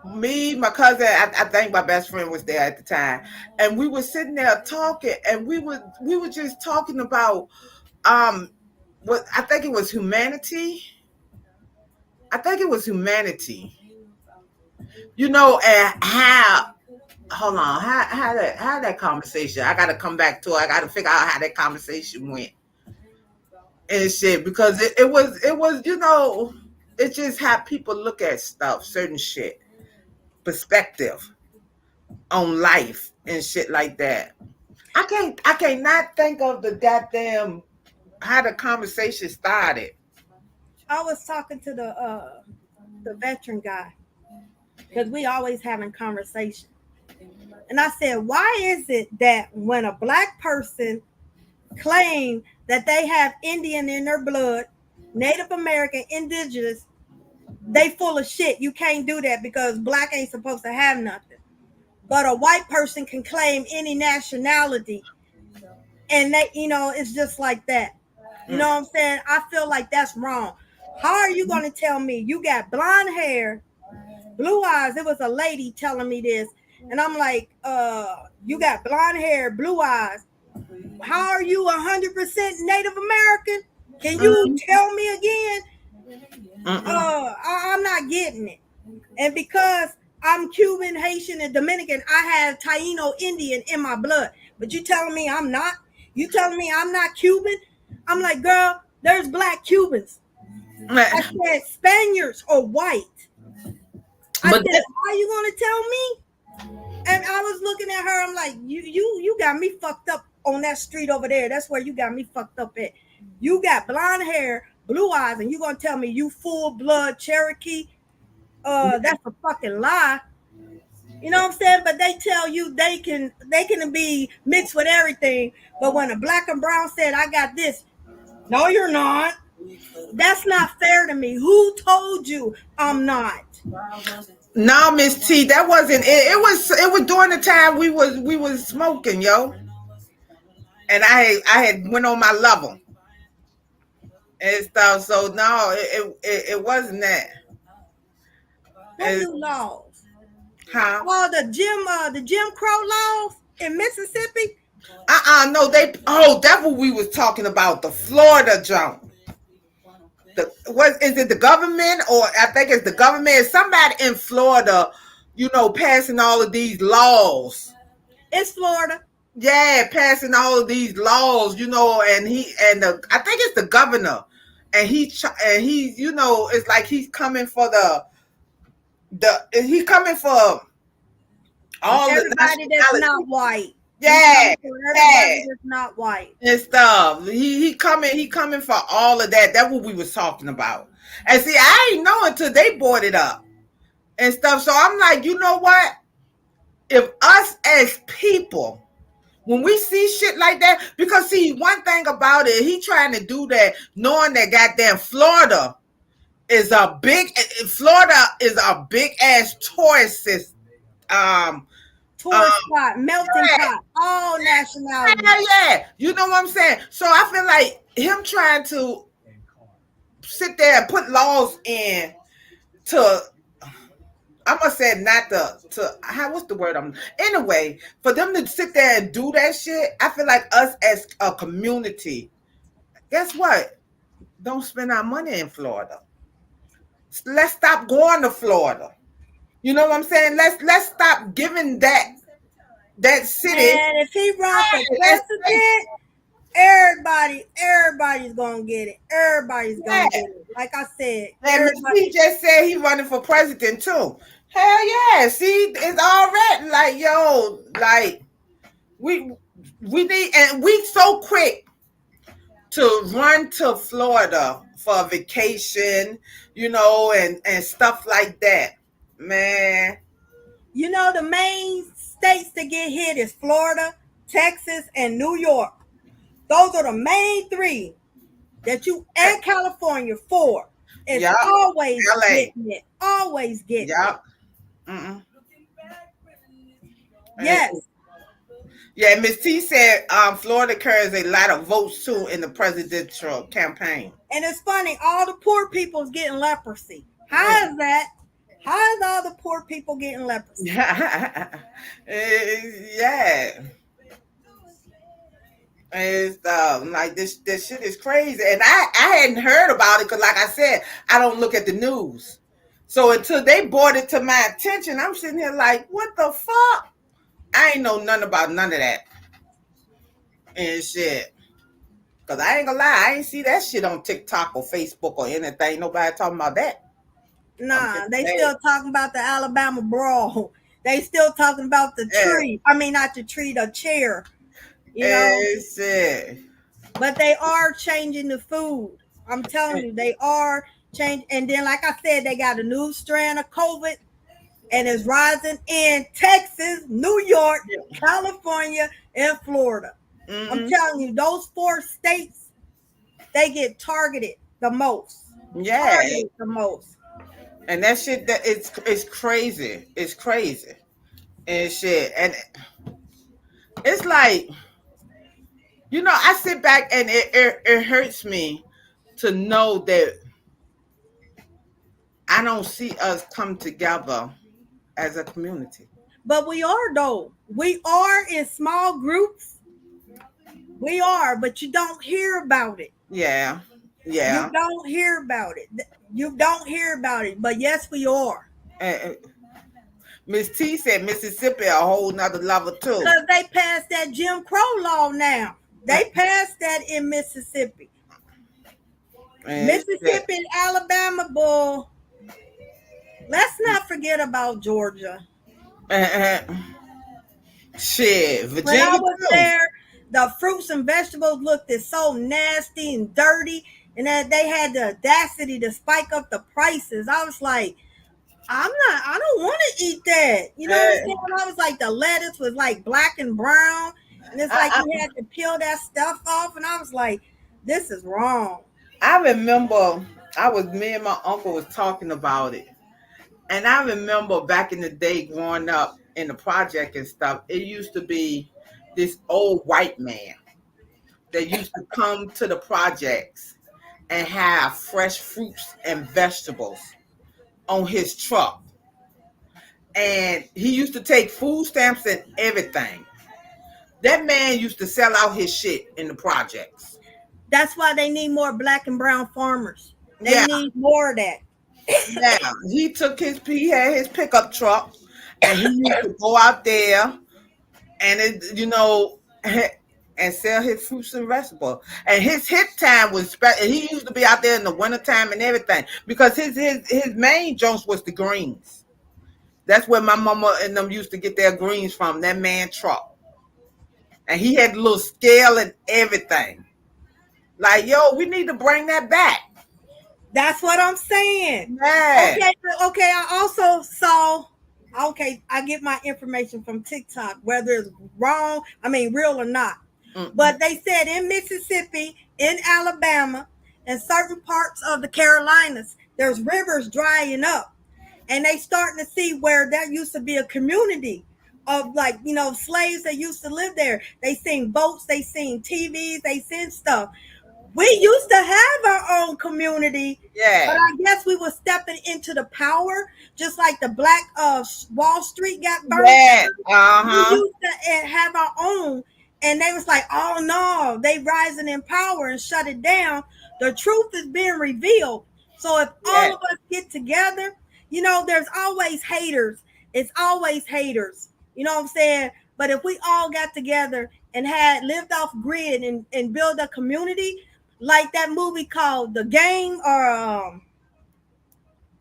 me, my cousin, I think my best friend was there at the time, and we were sitting there talking, and we were just talking about um what I think it was humanity. I think it was humanity. You know, and how hold on, how that conversation. I gotta come back to it. I gotta figure out how that conversation went and shit. Because it was, you know, it's just how people look at stuff, certain shit, perspective on life and shit like that. I can't not think of the goddamn how the conversation started. I was talking to the veteran guy because we always having conversation, and I said, "Why is it that when a black person claim that they have Indian in their blood, Native American, indigenous, they full of shit? You can't do that because black ain't supposed to have nothing. But a white person can claim any nationality, and it's just like that. You know Mm, what I'm saying? I feel like that's wrong. How are you going to tell me you got blonde hair, blue eyes? It was a lady telling me this, and I'm like, you got blonde hair, blue eyes. How are you 100% Native American? Can you mm, tell me again? mm, I'm not getting it. And because I'm Cuban, Haitian, and Dominican, I have Taino Indian in my blood. But you telling me I'm not? You telling me I'm not Cuban? I'm like, girl, there's black Cubans. I mm. said Spaniards or white. I But said, how are you gonna tell me? And I was looking at her, I'm like, you got me fucked up on that street over there. That's where you got me fucked up at. You got blonde hair, blue eyes, and you gonna tell me you full blood Cherokee? That's a fucking lie. You know what I'm saying? But they tell you they can be mixed with everything. But when a black and brown said, I got this, no, you're not. That's not fair to me. Who told you I'm not? no, Miss T, that wasn't it. It was during the time we was smoking, yo, and I had went on my level and stuff. So no, it wasn't that. What And, new laws? huh? Oh, the Jim Crow laws in Mississippi. No, they. Oh, that's what we was talking about. The Florida jump. What is it? The government, or I think it's the government. Somebody in Florida, passing all of these laws. It's Florida. Yeah, passing all of these laws, and I think it's the governor, and it's like he's coming for he's coming for all the Everybody that's not nationalities. white. He's Yeah, coming for everybody yeah, that's not white. and stuff. He coming for all of that. That's what we was talking about. And see, I ain't know until they brought it up and stuff. So I'm like, you know what? If us as people, when we see shit like that, because see, one thing about it, he trying to do that, knowing that goddamn Florida is a big ass tourist um Tourist spot, melting yeah, pot, all nationalities. yeah, you know what I'm saying? So I feel like him trying to sit there and put laws in to I'm gonna say not to how what's the word anyway, for them to sit there and do that shit, I feel like us as a community, guess what? Don't spend our money in Florida. Let's stop going to Florida. You know what I'm saying? Let's stop giving that city. And if he run for Let's president, everybody's gonna get it. Everybody's yeah. gonna get it. Like I said, And Miss everybody. P just said he running for president too. Hell yeah! See, it's already like like we we need, and we so quick to run to Florida for a vacation, and stuff like that. Man, You know the main states to get hit is Florida, Texas, and New York. Those are the main three that you and California for. It's yup, always LA, getting it. Always getting it. yup. Mm-mm. Yes. Yeah, Miss T said Florida carries a lot of votes too in the presidential campaign. And it's funny, all the poor people's getting leprosy. How is that? How is all the poor people getting leprosy? Yeah. It's like this shit is crazy, and I hadn't heard about it because, like I said, I don't look at the news. So until they brought it to my attention, I'm sitting here like, what the fuck? I ain't know nothing about none of that and shit. Cause I ain't gonna lie, I ain't see that shit on TikTok or Facebook or anything. Nobody talking about that. I'm Nah, just they saying. still talking about the Alabama brawl. They still talking about the Yeah. tree. I mean, not the tree, the chair. You know, It's but they are changing the food. I'm telling you, they are changing. And then, like I said, they got a new strand of COVID, and it's rising in Texas, New York, California, and Florida. I'm telling you, those 4 states, they get targeted the most. yeah, Targeted the most. and that shit it's crazy. It's crazy and shit, and it's like I sit back and it hurts me to know that I don't see us come together as a community. But we are, though. We are in small groups. We are, but you don't hear about it. Yeah, You yeah. don't hear about it. You don't hear about it. But yes, we are. And Miss T said Mississippi a whole nother level too. Because they passed that Jim Crow law now. They passed that in Mississippi. And Mississippi and Alabama, bull. Let's not forget about Georgia. shit, When I Virginia was too. there, the fruits and vegetables looked so nasty and dirty, and that they had the audacity to spike up the prices. I was like, I don't want to eat that. You know what I'm saying? I was like, the lettuce was like black and brown, and it's like you had to peel that stuff off, and I was like, this is wrong. I remember me and my uncle was talking about it. And I remember back in the day growing up in the project and stuff, it used to be this old white man that used to come to the projects and have fresh fruits and vegetables on his truck. And he used to take food stamps and everything. That man used to sell out his shit in the projects. That's why they need more black and brown farmers. They Yeah, need more of that. yeah. He had his pickup truck, and he used to go out there and and sell his fruits and vegetables. And his hit time was special. He used to be out there in the wintertime and everything because his main joints was the greens. That's where my mama and them used to get their greens from. That man truck, and he had a little scale and everything. Like, yo, we need to bring that back. That's what I'm saying. Yeah. Okay, okay. I also saw. Okay, I get my information from TikTok, whether it's wrong, I mean, real or not. Mm-mm. But they said in Mississippi, in Alabama, and certain parts of the Carolinas, there's rivers drying up, and they starting to see where that used to be a community of, like, slaves that used to live there. They seen boats, they seen TVs, they seen stuff. We used to have our own community, but Yeah. I guess we were stepping into the power, just like the Black Wall Street got burnt Yeah. down. We Uh-huh. used to have our own, and they was like, "Oh no, they rising in power and shut it down." The truth is being revealed. So if Yeah. all of us get together, there's always haters. It's always haters. You know what I'm saying? But if we all got together and had lived off grid and build a community, like that movie called The Game, or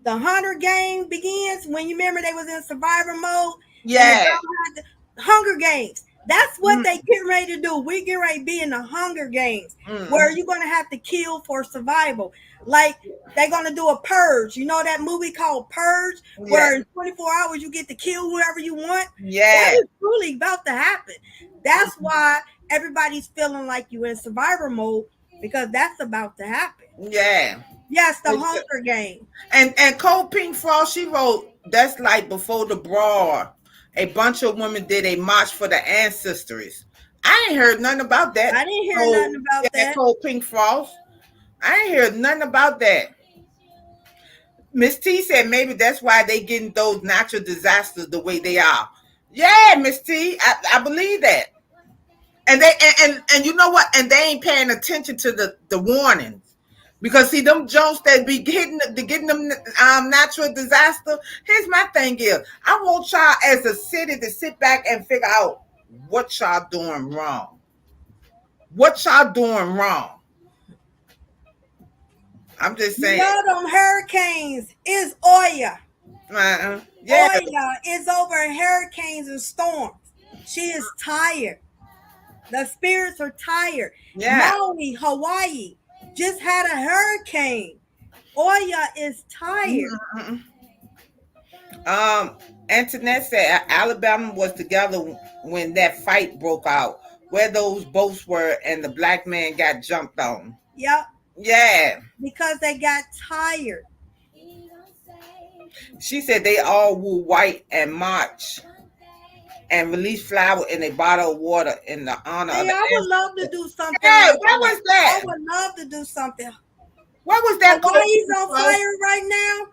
the Hunter Game begins, when you remember they was in survivor mode and the Yeah. girl had the Hunger Games. That's what Mm, they getting ready to do. We get ready to be in the Hunger Games, where mm. you're gonna have to kill for survival. Like they're gonna do a purge. You know that movie called Purge, Yeah. where in 24 hours you get to kill whoever you want. That Yeah. is truly about to happen. That's why everybody's feeling like you in survivor mode, because that's about to happen. Yeah. Yes, the Hunger Game. And Cold Pink Frost, she wrote, that's like before the brawl. A bunch of women did a march for the ancestors. I ain't heard nothing about that. I didn't hear Cold, nothing about yeah, that. Cold Pink Frost. I ain't heard nothing about that. Miss T said maybe that's why they getting those natural disasters the way they are. Yeah, Miss T, I believe that. And they and you know what? And they ain't paying attention to the warnings. Because see them Jones that be getting them natural disaster. Here's my thing is, I want y'all as a city to sit back and figure out what y'all doing wrong. What y'all doing wrong? I'm just You saying. know them hurricanes is Oya. Yeah, Oya is over hurricanes and storms. She is tired. The spirits are tired. yeah. Maui, Hawaii, just had a hurricane. Oya is tired. Mm-mm. Antoinette said Alabama was together when that fight broke out, where those boats were, and the black man got jumped on. Yep, Yeah, because they got tired. she said they all wore white and march and release flower in a bottle of water in the honor of Hey, the I would love to ancestors. do something Yeah, like what that. was I that? would love to do something. What was that called? Hawaii's on fire right now.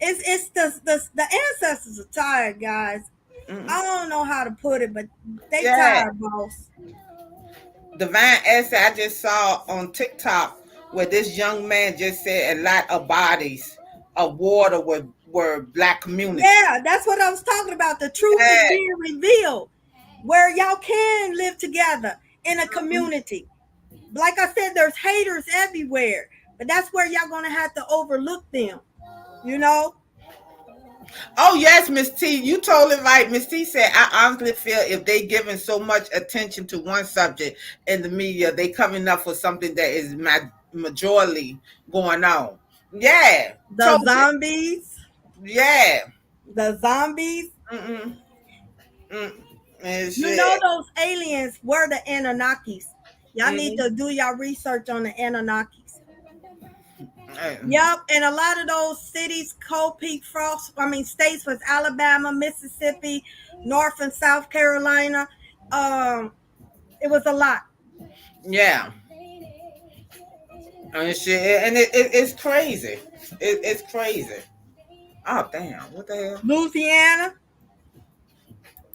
It's the ancestors are tired, guys. Mm-mm. I don't know how to put it, but they Yeah, tired, boss. Divine Essay I just saw on TikTok where this young man just said a lot of bodies of water were black community. Yeah, that's what I was talking about. The truth is Yeah. being revealed, where y'all can live together in a community. Like I said, there's haters everywhere, but that's where y'all gonna have to overlook them. You know, Oh yes, Miss T, you totally right. Miss T said, I honestly feel if they giving so much attention to one subject in the media, they coming up for something that is majorly going on. Yeah, the totally. zombies, Yeah. the zombies. Mm-mm. Mm. And You know shit. those aliens were the Anunnakis. Y'all need Mm-hmm. to do y'all research on the Anunnakis. Yep, and a lot of those cities, Cold Peak, Frost, states was Alabama, Mississippi, North and South Carolina. Um, it was a lot. Yeah. And shit. And it's crazy. It's crazy. Oh damn. What the hell? Louisiana.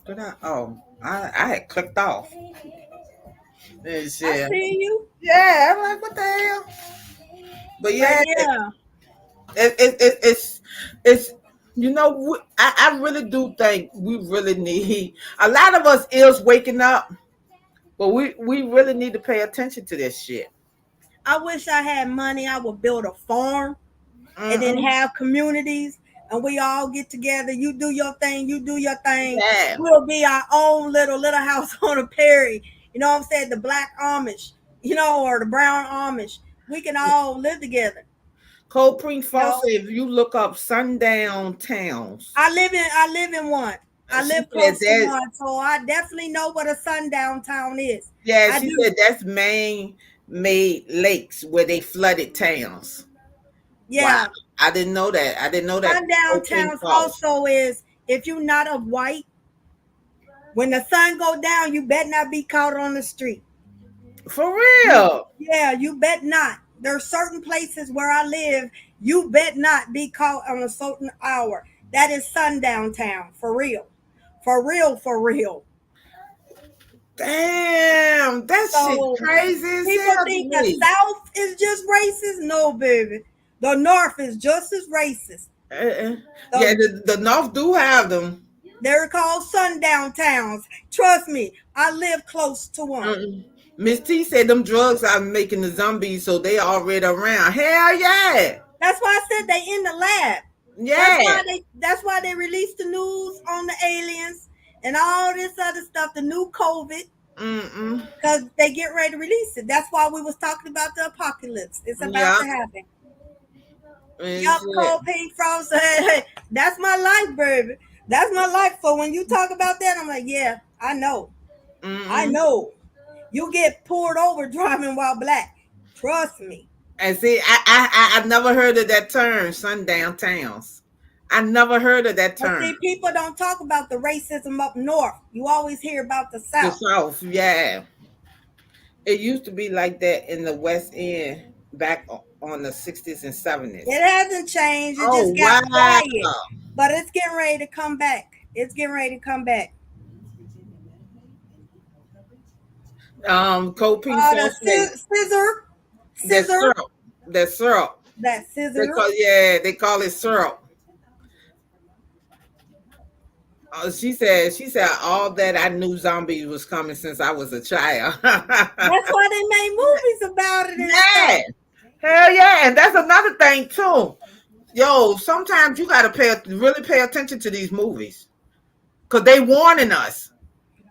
Did I had clicked off. And I shit. see you. Yeah, I'm like, what the hell? But But yeah, yeah, it's I really do think we really need a lot of us is waking up, but we really need to pay attention to this shit. I wish I had money. I would build a farm and then Mm-mm. have communities and we all get together. You do your thing, you do your thing. Yeah, We'll be our own little house on a prairie. You know what I'm saying? The black Amish, or the brown Amish. We can all live together. Cold Spring You Falls. know, If you look up sundown towns, I live in one. I she live said close to that. one, so I definitely know what a sundown town is. Yeah, I she said do. that's man made lakes where they flooded towns. Wow, Yeah. I didn't know that. I didn't know that. Sundown Cold Spring towns Falls. also is if you're not of white, when the sun go down, you better not be caught on the street. For You, real. yeah, you bet not. There are certain places where I live, you bet not be caught on a certain hour. That is sundown town, for real. For real, for real. Damn, that shit So crazy as people hell to think the me. South is just racist. No, baby. The North is just as racist. Uh-uh. Yeah, The, the North do have them. they're called sundown towns. Trust me, I live close to one. Mm-mm. Miss T said them drugs are making the zombies, so they already around. Hell yeah, That's why I said they in the lab. yeah. That's why they released the news on the aliens and all this other stuff, the new COVID, Mm-mm. because they get ready to release it. That's why we was talking about the apocalypse. It's about Yeah, to happen. and Yup, shit. cold pink frost. That's my life, baby. That's my life. So when you talk about that, I'm like, yeah, I know. I Mm-mm. know. You get pulled over driving while black. Trust me. And see, I never heard of that term, sundown towns. I never heard of that But term. see, people don't talk about the racism up north. You always hear about the The south. South, yeah. It used to be like that in the West End back on the 60s and 70s. It hasn't changed. It Oh, just got wow. quiet. But it's getting ready to come back. It's getting ready to come back. Cold pink The sauce, scissor, that scissor, syrup. That syrup. that scissor. They call it syrup. She said all that I knew zombies was coming since I was a child. That's why they made movies about it and Yeah. stuff. Hell yeah. And that's another thing too. Yo, sometimes you gotta really pay attention to these movies. Cause they warning us.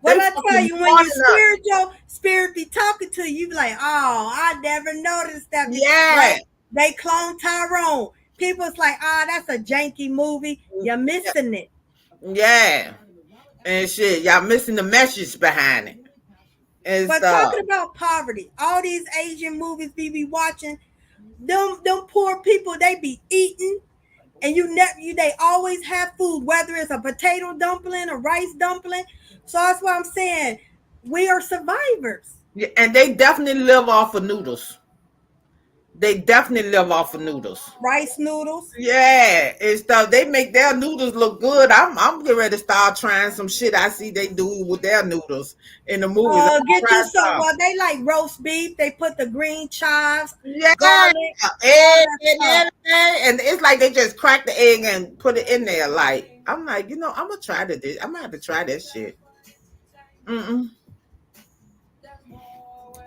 They What I tell fucking you, when you warning us. spirit be talking to you, you be like, oh, I never noticed that. Yeah. Right? They clone Tyrone. People's like, that's a janky movie. You're missing it. Yeah. And shit, y'all missing the message behind it. And But stuff. talking about poverty, all these Asian movies we be watching, them poor people, they be eating, and they always have food, whether it's a potato dumpling, a rice dumpling. So that's why I'm saying we are survivors. Yeah, and they definitely live off of noodles. They definitely live off of noodles. Rice noodles. Yeah, and stuff. They make their noodles look good. I'm getting ready to start trying some shit I see they do with their noodles in the movies. I'm Get gonna you try some. some. Well, they like roast beef. They put the green chives, Yeah, garlic, all egg that and stuff. everything. And it's like they just crack the egg and put it in there. Like I'm like, I'm gonna try this. I'm gonna have to try this shit. Mm-mm.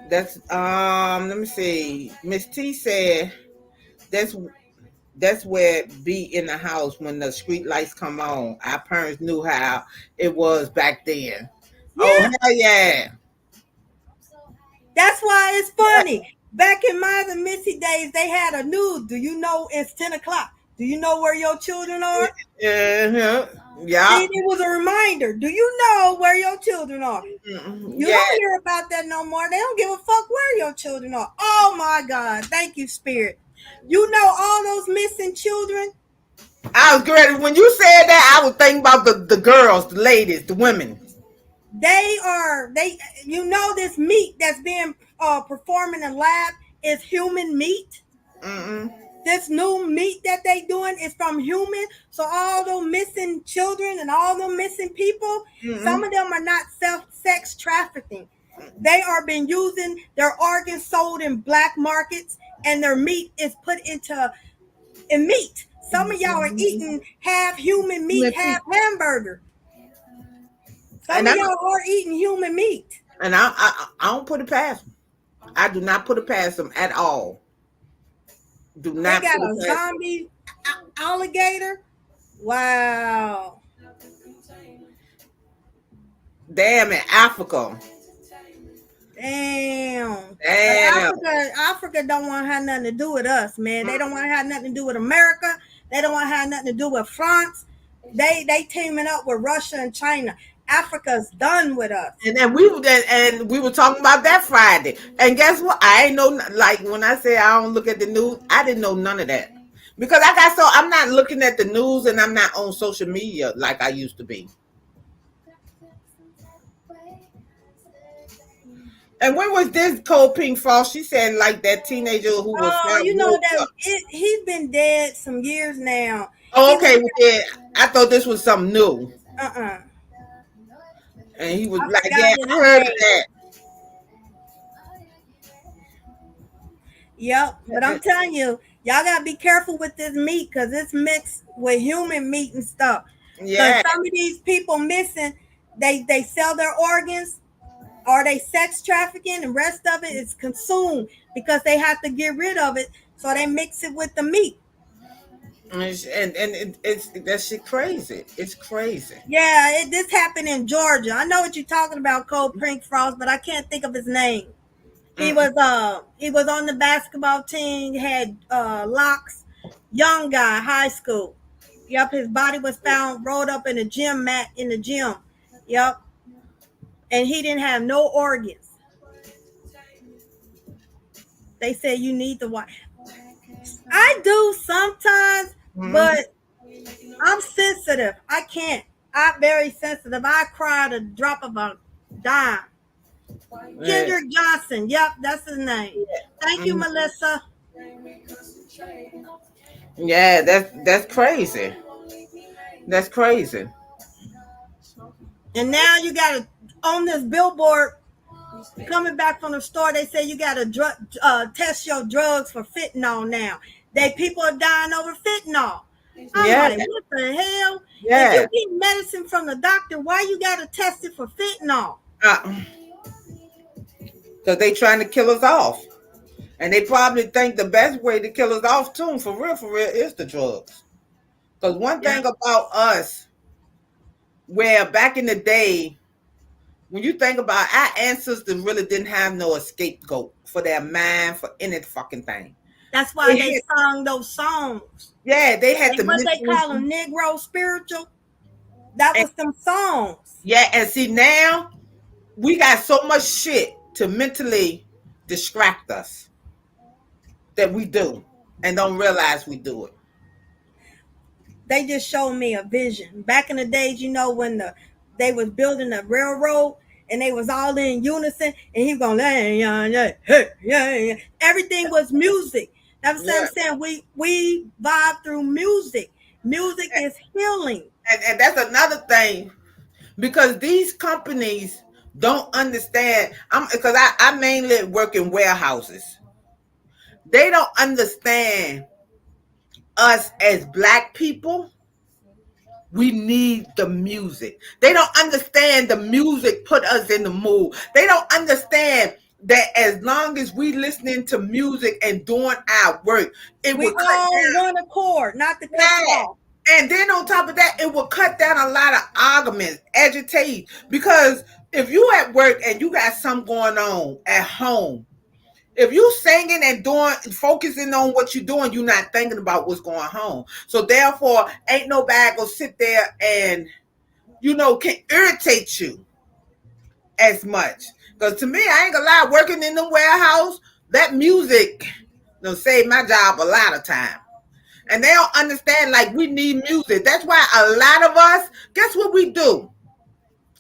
That's Let me see. Miss T said that's that's where it be in the house when the street lights come on. Our parents knew how it was back then. Oh Yeah, hell yeah. that's why it's funny. Back in my and Missy days, they had a news. Do you know it's 10 o'clock? Do you know where your children are? Uh-huh. See, Yeah. it was a reminder. Do you know where your children are? Mm-mm. You Yeah. don't hear about that no more. They don't give a fuck where your children are. Oh my God. Thank you, Spirit. You know all those missing children? I was great. When you said that, I was thinking about the girls, the ladies, the women. This meat that's being performed in the lab is human meat. Mm-mm. This new meat that they doing is from human. So all those missing children and all those missing people, some Mm-mm. of them are not sex trafficking. They are being using their organs sold in black markets. and their meat is put into in meat. Some of y'all are eating half human meat, half hamburger. Some And of I y'all are eating human meat. and I don't put it past them. I do not put it past them at all. Do They not got put it a past them. zombie alligator. Wow. Damn in Africa. Damn. But Damn. Africa don't want to have nothing to do with us, man. They don't want to have nothing to do with America. They don't want to have nothing to do with France. They teaming up with Russia and China. Africa's done with us. And then we were talking about that Friday. And guess what? I ain't know, like when I say I don't look at the news, I didn't know none of that. Because I'm not looking at the news and I'm not on social media like I used to be. And when was this Cold Pink Frost? She said like that teenager who was Oh, found you know woke that up. he's been dead some years now. Oh, He was okay. Well, yeah, I thought this was something new. uh-uh. And he was I like, forgot yeah, his I heard of name. that. Yep, but I'm telling you, y'all gotta be careful with this meat because it's mixed with human meat and stuff. Because Yeah. some of these people missing, they sell their organs or they sex trafficking, and rest of it is consumed because they have to get rid of it, so they mix it with the meat. It's that shit crazy. It's crazy. Yeah, this happened in Georgia. I know what you're talking about, Cold Pink Frost, but I can't think of his name. Mm-mm. He was on the basketball team, had locks, young guy, high school. Yep, his body was found rolled up in a gym mat in the gym. Yep, and he didn't have no organs. They said you need the watch. I do sometimes, Mhm. but I'm sensitive. I can't. I'm very sensitive. I cry at a drop of a dime. Yeah. Kendrick Johnson. Yep, that's his name. Thank you, Mhm. Melissa. Yeah, that's crazy. That's crazy. And now you got to on this billboard coming back from the store. They say you got to test your drugs for fentanyl now. People are dying over fentanyl. I'm Yeah, like, what the hell? If you yeah. get medicine from the doctor, why you got to test it for fentanyl? Because they trying to kill us off. And they probably think the best way to kill us off too, for real, is the drugs. Because one Yeah, thing about us, where back in the day, when you think about our ancestors really didn't have no scapegoat for their mind for any fucking thing. that's why They they had, sung those songs. yeah, they had Like the what they mentally, call them, Negro spiritual. That and was them songs. yeah, and see now we got so much shit to mentally distract us that we do and don't realize we do it. They just showed me a vision. Back in the days, when they was building a railroad and they was all in unison, and he going, yeah, yeah, hey, yeah, yeah. Everything was music. That's what I'm Yeah. saying. We vibe through music. Music is healing. And that's another thing because these companies don't understand. I'm because I mainly work in warehouses. They don't understand us as black people. We need the music. They don't understand the music put us in the mood. They don't understand that as long as we listening to music and doing our work, it We will cut all down. one accord, not to cut you Yeah. off. And then on top of that, it will cut down a lot of arguments, agitate. Because if you at work and you got something going on at home, if you singing and doing focusing on what you're doing, you're not thinking about what's going on. So therefore, ain't nobody gonna sit there and can irritate you as much. Because to me, I ain't gonna lie, working in the warehouse, that music will save my job a lot of time. And they don't understand like we need music. That's why a lot of us, guess what we do?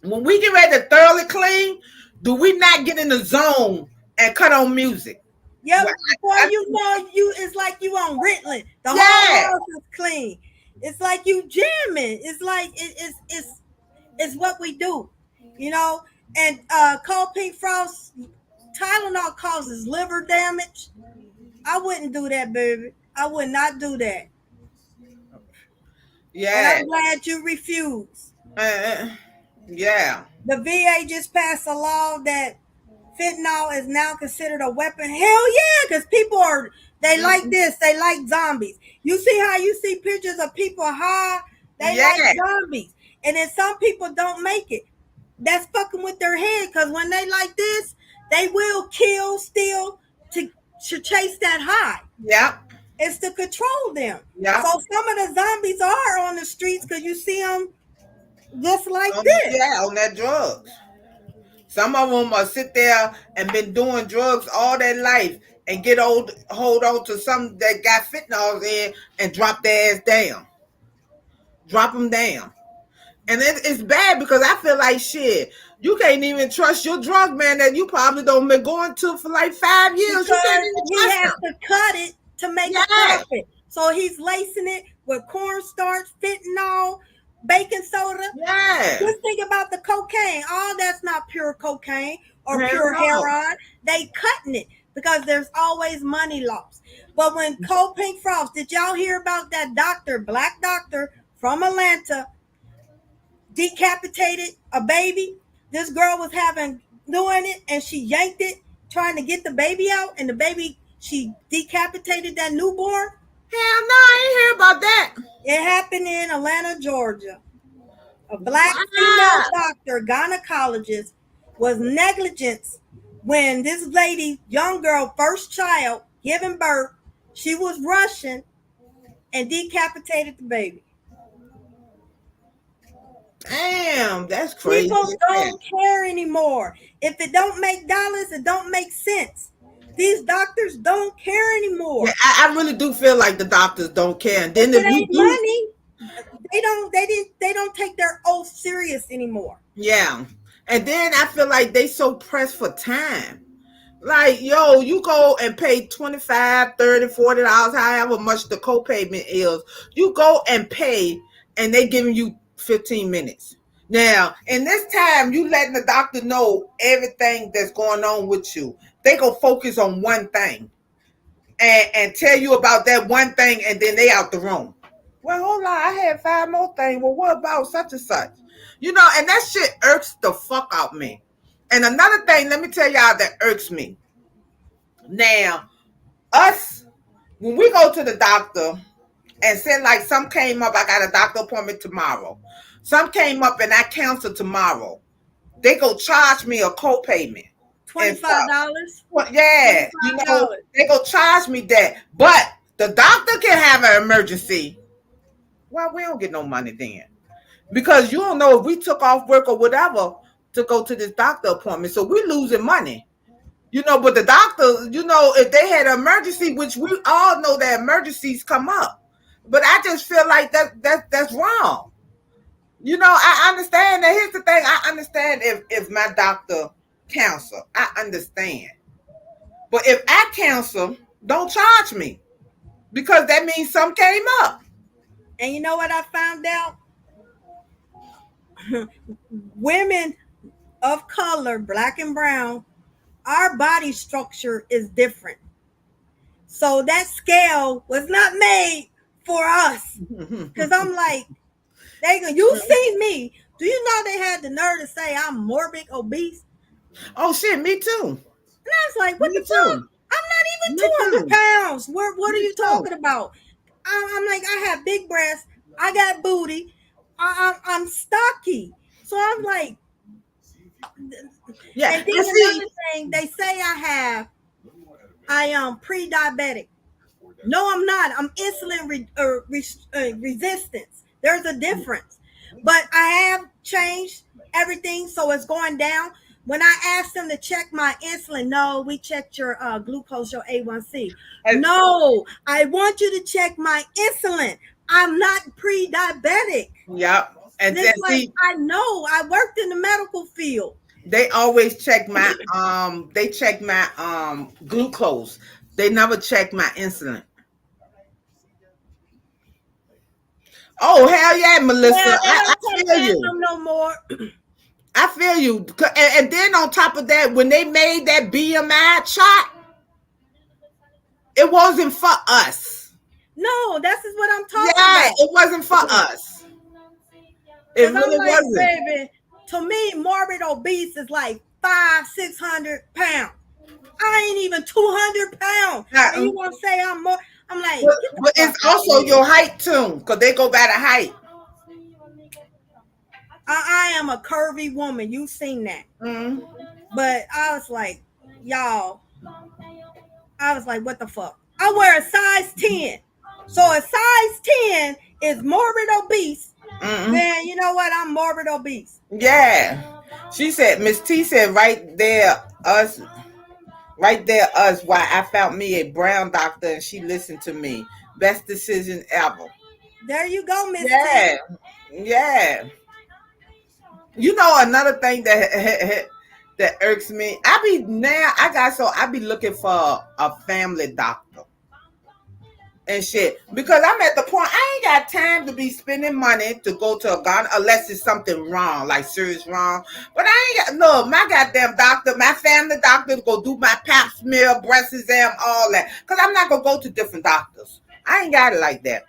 When we get ready to thoroughly clean, do we not get in the zone and cut on music? Yep. Well, Before I, you know, it's like you on Ritalin. The whole yeah, house is clean. It's like you jamming. It's like it's what we do, you know. And cold pink frost, Tylenol causes liver damage. I wouldn't do that, baby. I would not do that. And Yeah. I'm glad you refuse. Uh, yeah. The VA just passed a law that fentanyl is now considered a weapon. Hell yeah, because people are, they like Mhm. this, they like zombies. You see how you see pictures of people high? They like Yeah. zombies. And then some people don't make it. That's fucking with their head because when they like this, they will kill, steal to chase that high. Yep. It's to control them. So Yep. some of the zombies are on the streets because you see them just like this. Yeah, on that drugs. Some of them are sit there and been doing drugs all their life and get old, hold on to some that got fentanyl in and drop their ass down. Drop them down. And it's bad because I feel like shit. You can't even trust your drug man that you probably don't been going to for like 5 years. You can't Because even he trust has him. to cut it to make a Yeah. profit. So he's lacing it with cornstarch, fentanyl, baking soda. Yeah. Just think about the cocaine. All that's not pure cocaine or Hell pure no. heroin. They cutting it because there's always money lost. But when Cold Pink Frost, did y'all hear about that doctor, black doctor from Atlanta, decapitated a baby? This girl was having doing it and she yanked it, trying to get the baby out, and the baby, she decapitated that newborn. Hell no, I ain't hear about that. It happened in Atlanta, Georgia. A black female Wow. doctor, gynecologist, was negligent when this lady, young girl, first child, giving birth, she was rushing and decapitated the baby. Damn, that's crazy. People don't care anymore. If it don't make dollars, it don't make sense. These doctors don't care Yeah, anymore. I really do feel like the doctors don't care. And If then it if you ain't do, money, they don't take their oath serious anymore. yeah. And then I feel like they so pressed for time. Like, yo, you go and pay 25, 30, $40, however much the co-payment is. You go and pay and they giving you 15 minutes. Now, in this time, you letting the doctor know everything that's going on with you. They go focus on one thing and tell you about that one thing and then they out the room. Well, hold on, I had five more things. Well, what about such and such? You know, and that shit irks the fuck out me. And another thing, let me tell y'all that irks me. Now, us, when we go to the doctor and say like some came up, I got a doctor appointment tomorrow. Some came up and I cancel tomorrow. They go charge me a co-payment and stuff. $25, Well, yeah, you know, $25. they go charge me that. But the doctor can have an emergency. Well, we don't get no money then. Because you don't know if we took off work or whatever to go to this doctor appointment. So we losing money. You know, but the doctor, you know, if they had an emergency, which we all know that emergencies come up. But I just feel like that's wrong. You know, I understand that. Here's the thing: I understand if my doctor counsel, I understand. But if I counsel, don't charge me because that means some came up. And you know what I found out? Women of color, black and brown, our body structure is different. So that scale was not made for us. Cause I'm like, they go, you see me. Do you know they had the nerve to say I'm morbid obese? Oh shit, me too. And I was like, what the Me fuck? too. I'm not even Me 200 too. pounds. What are Me you too. talking about? I'm like, I have big breasts. I got booty. I'm stocky. So I'm like, Yeah, and then and see, another thing, they say I am pre-diabetic. No, I'm not. I'm insulin resistance. There's a difference. But I have changed everything, so it's going down. When I asked them to check my insulin, no, we checked your glucose, your A1C. and, No, I want you to check my insulin. I'm not pre-diabetic. yeah, And and then it's like, see, I know, I worked in the medical field. they always check my they check my glucose. They never check my insulin. Oh hell yeah, Melissa. Yeah, they I don't take feel you. Magnum no more. I feel you. And then on top of that, when they made that BMI chart, It wasn't for us. No, this is what I'm talking Yeah, about. it wasn't for us. It Cause I'm really like, wasn't. baby, to me, morbid obese is like 500-600 pounds. I ain't even 200 pounds. And you Nothing. want to say I'm more? I'm like, But, get the but fuck it's out of also here. your height too, because they go by the height. I am a curvy woman. You seen that. Mm. But I was like, y'all, I was like, what the fuck? I wear a size 10. So a size 10 is morbid obese. Mm-mm. Then you know what? I'm morbid obese. Yeah. She said, Miss T said, right there, us, why I found me a brown doctor and she listened to me. Best decision ever. There you go, Miss T. Yeah. Yeah. You know, another thing that that irks me, I be looking for a family doctor and shit because I'm at the point I ain't got time to be spending money to go to a gun unless it's something wrong, like serious wrong. But I ain't got no my goddamn doctor, my family doctor to go do my pap smear, breast exam, all that. Cause I'm not gonna go to different doctors. I ain't got it like that.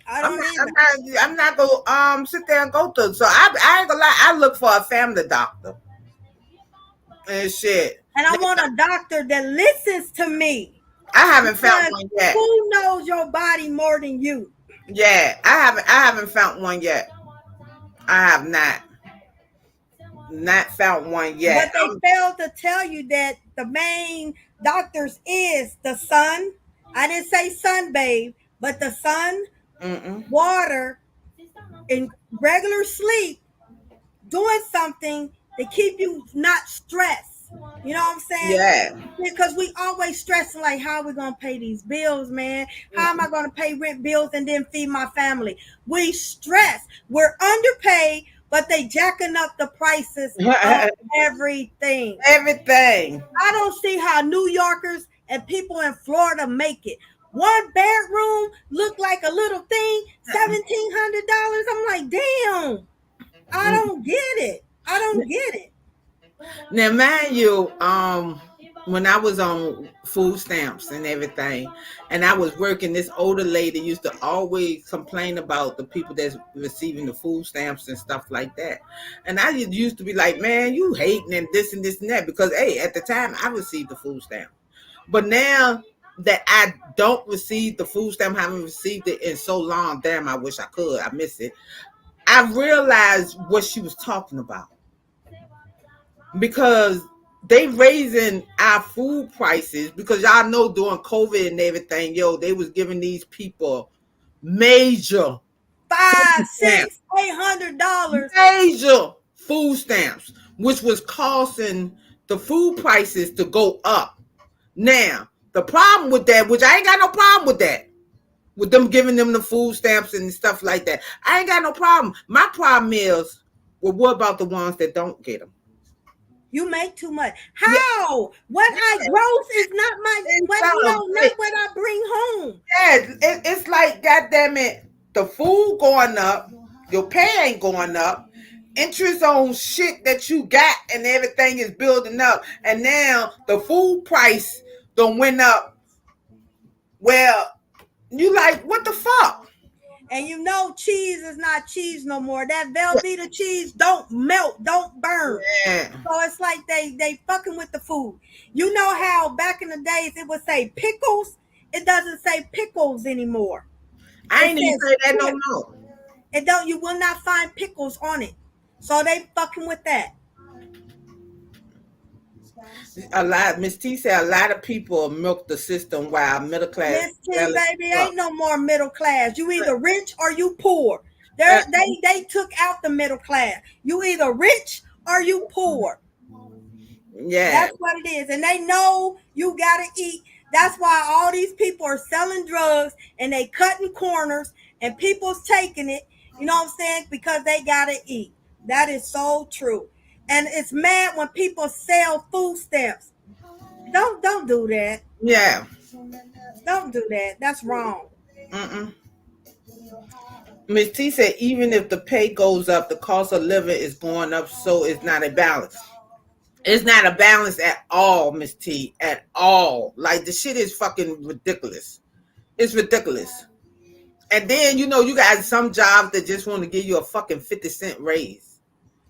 I I'm don't not. either. I'm not gonna sit there and go to. So I ain't gonna lie. I look for a family doctor and shit. And I want a doctor that listens to me I haven't found because one yet. who knows your body more than you? Yeah, I haven't. I haven't found one yet. I have not found one But yet. they failed to tell you that the main doctors is the sun. I didn't say sun, babe, but the sun, Mm-mm. water, and regular sleep, doing something to keep you not stressed. You know what I'm saying? Yeah. Because we always stressing like, how are we gonna pay these bills, man? How am I gonna pay rent bills and then feed my family? We stress. We're underpaid, but they jacking up the prices of everything. Everything. I don't see how New Yorkers and people in Florida make it. One bedroom look like a little thing, $1,700. I'm like, damn, I don't get it. I don't get it. Now, mind you, when I was on food stamps and everything, and I was working, this older lady used to always complain about the people that's receiving the food stamps and stuff like that. And I used to be like, man, you hating and this and that, because hey, at the time I received the food stamp, but now that I don't receive the food stamp, haven't received it in so long. Damn, I wish I could. I miss it. I realized what she was talking about because they raising our food prices because y'all know during COVID and everything, yo, they was giving these people major Five, stamps, six, $800. major food stamps, which was causing the food prices to go up. Now, the problem with that, which I ain't got no problem with them giving them the food stamps and stuff like that. I ain't got no problem. My problem is, well, what about the ones that don't get them? You make too much. Yeah, How? What I gross is not my it's what something. not what I bring home. Yeah, it's like, goddamn it, the food going up, your pay ain't going up, interest on shit that you got and everything is building up, and now the food price done went up. Well, you like, what the fuck? And you know cheese is not cheese no more. That Velveeta cheese don't melt, don't burn. Yeah. So it's like they fucking with the food. You know how back in the days it would say pickles? It doesn't say pickles anymore. I It ain't even says say that no chips. more. It don't you will not find pickles on it. So they fucking with that. A lot, Miss T said, a lot of people milk the system while middle class Miss T, barely baby, keep up. ain't no more middle class. You either rich or you poor. Uh, They took out the middle class. You either rich or you poor. yeah, That's what it is. And they know you gotta eat. That's why all these people are selling drugs and they cutting corners and people's taking it, you know what I'm saying? Because they gotta eat. That is so true. And it's mad when people sell food stamps. Don't do that. yeah. Don't do that. That's wrong. Mm-mm. Miss T said, even if the pay goes up, the cost of living is going up, so it's not a balance. It's not a balance at all, Miss T. At all. Like the shit is fucking ridiculous. It's ridiculous. And then you got some jobs that just want to give you a fucking 50-cent raise.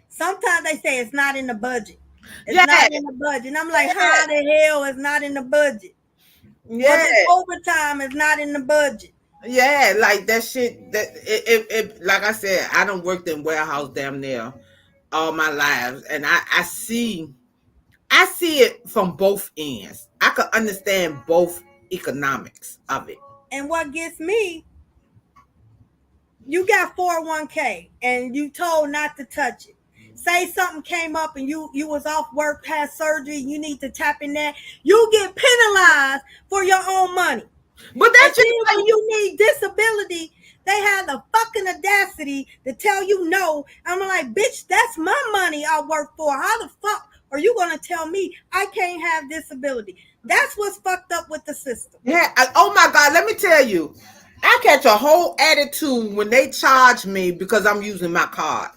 Sometimes they say it's not in the budget. It's Yeah, not in the budget. And I'm like, yeah, how the hell is not in the budget? Well, yeah, this overtime is not in the budget. yeah. Like that shit. That it like I said, I done worked in warehouse damn near all my lives, and I see it from both ends. I can understand both economics of it. And what gets me, you got 401k and you told not to touch it. Say something came up and you was off work past surgery, you need to tap in that. You get penalized for your own money. But And that's just then like when you need disability, they have the fucking audacity to tell you no. I'm like, bitch, that's my money I work for. How the fuck are you gonna tell me I can't have disability? That's what's fucked up with the system. yeah. Oh my God, let me tell you, I catch a whole attitude when they charge me because I'm using my card.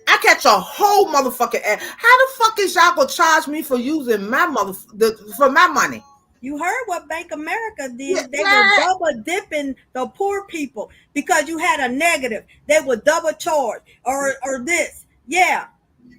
I catch a whole motherfucking. How the fuck is y'all gonna charge me for using my for my money? You heard what Bank America Yeah, did. They were yeah, double dipping the poor people because you had a negative. They would double charge or this. Yeah.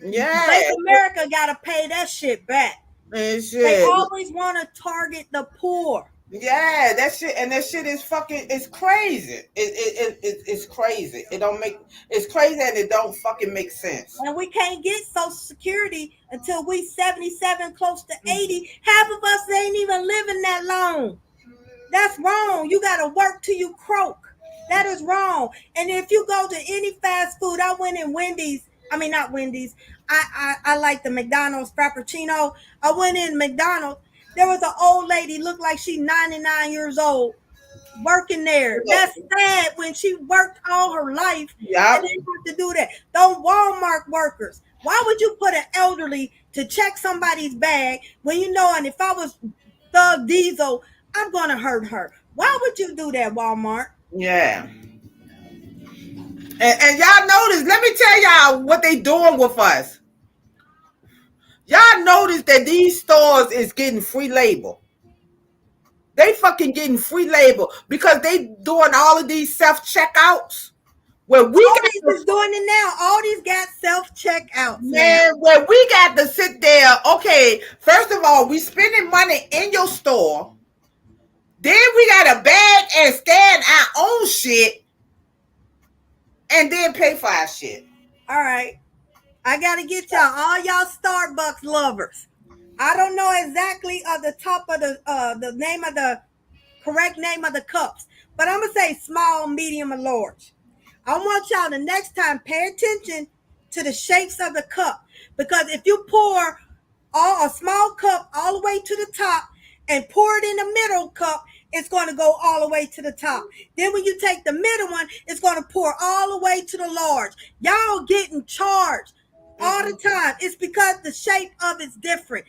Bank yeah, America gotta pay that shit back. and They shit. always want to target the poor. Yeah, that shit, and that shit is fucking. It's crazy. It's crazy. It don't make. It's crazy, and it don't fucking make sense. And we can't get Social Security until we 77, close to 80. Half of us ain't even living that long. That's wrong. You got to work till you croak. That is wrong. And if you go to any fast food, I went in Wendy's. I mean, not Wendy's. I like the McDonald's Frappuccino. I went in McDonald's. There was an old lady, looked like she 99 years old, working there. That's sad when she worked all her life and Yep. they have to do that. Those Walmart workers. Why would you put an elderly to check somebody's bag when you know, and if I was Thug Diesel, I'm going to hurt her. Why would you do that, Walmart? Yeah. And y'all notice. Let me tell y'all what they doing with us. Y'all notice that these stores is getting free labor. They fucking getting free labor because they doing all of these self checkouts. Where we All got these is doing it now. All these got self checkouts now. Man, where we got to sit there. Okay, first of all, we spending money in your store. Then we got to bag and scan our own shit, and then pay for our shit. All right. I got to get all y'all Starbucks lovers. I don't know exactly the top of the name of the correct name of the cups, but I'm gonna say small, medium, and large. I want y'all the next time pay attention to the shapes of the cup, because if you pour a small cup all the way to the top and pour it in the middle cup, it's going to go all the way to the top. Then when you take the middle one, it's going to pour all the way to the large. Y'all getting charged all the time. It's because the shape of it's different.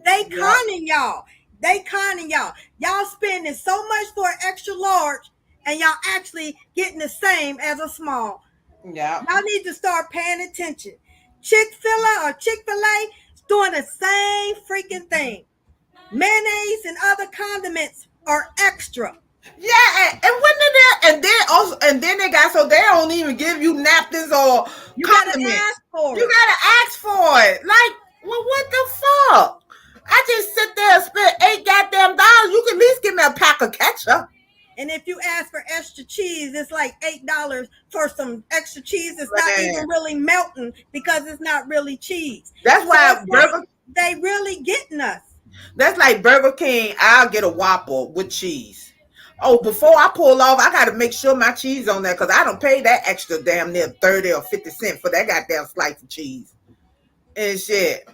They conning y'all. They conning y'all. Y'all spending so much for an extra large, and y'all actually getting the same as a small. Yeah. Y'all need to start paying attention. Chick-fil-A or Chick-fil-A is doing the same freaking thing. Mayonnaise and other condiments are extra. Yeah, and when did that? And then they got so they don't even give you napkins or You gotta condiments. ask for You it. gotta ask for it. Like, well, what the fuck? I just sit there and spend $8 goddamn dollars. You can at least give me a pack of ketchup. And if you ask for extra cheese, it's like $8 for some extra cheese. It's not Man. even really melting because it's not really cheese. That's why it's Burger. like they really getting us. That's like Burger King. I'll get a Whopper with cheese. Oh, before I pull off, I got to make sure my cheese on there because I don't pay that extra damn near 30 or 50 cents for that goddamn slice of cheese and shit.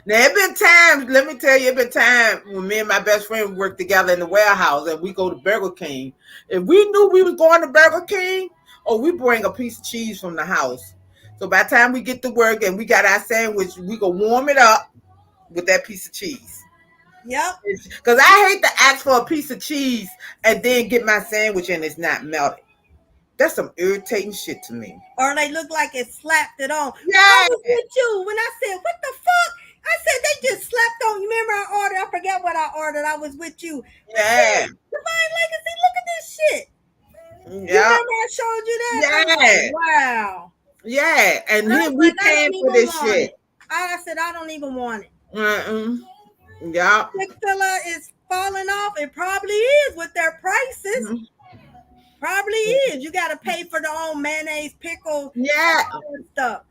Now, it been times, let me tell you, it been times when me and my best friend worked together in the warehouse and we go to Burger King. If we knew we was going to Burger King, we bring a piece of cheese from the house. So by the time we get to work and we got our sandwich, we go warm it up with that piece of cheese. Yep. Because I hate to ask for a piece of cheese and then get my sandwich and it's not melted. That's some irritating shit to me. Or they look like it slapped it on. Yeah. I was with you when I said, what the fuck? I said they just slept on you. Remember I ordered, I forget what I ordered. I was with you. I Yeah. said, Divine Legacy, look at this shit. You Yeah. remember I showed you that? I'm like, Yeah. wow. Yeah. And I here was we like, I paying don't for even this want shit. it. I said, I don't even want it. Mm-mm. Yeah. Chick-fil-A is falling off. It probably is with their prices. Probably is. You got to pay for their own mayonnaise, pickle, Yeah. all that stuff.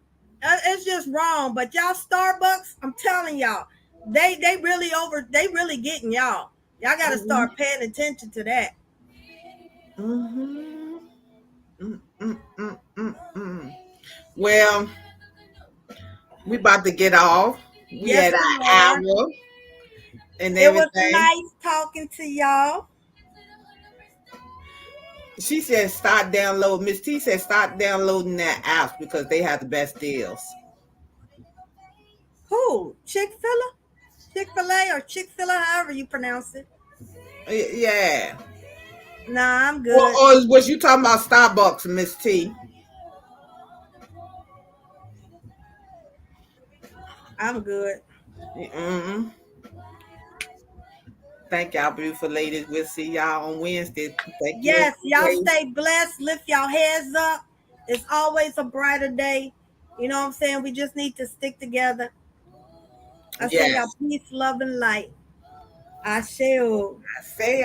It's just wrong. But y'all Starbucks, I'm telling y'all, they really getting y'all. Y'all got to Mm-hmm. start paying attention to that. Mm-hmm. Mm-mm-mm-mm-mm. Well, we about to get off. We Yes, at we our are. hour and It was everything. nice talking to y'all. She said start download. Miss T said start downloading that apps because they have the best deals. Who? Chick-fil-A? Chick-fil-A or Chick-fil-A, however you pronounce it. Yeah. Nah, I'm Or, good. or was you talking about Starbucks, Miss T? I'm good. Mm-mm. Thank y'all, beautiful ladies. We'll see y'all on Wednesday. Thank you as Yes, y'all always. stay blessed. Lift y'all heads up. It's always a brighter day. You know what I'm saying? We just need to stick together. I send y'all Yes. peace, love, and light. I shall. I say,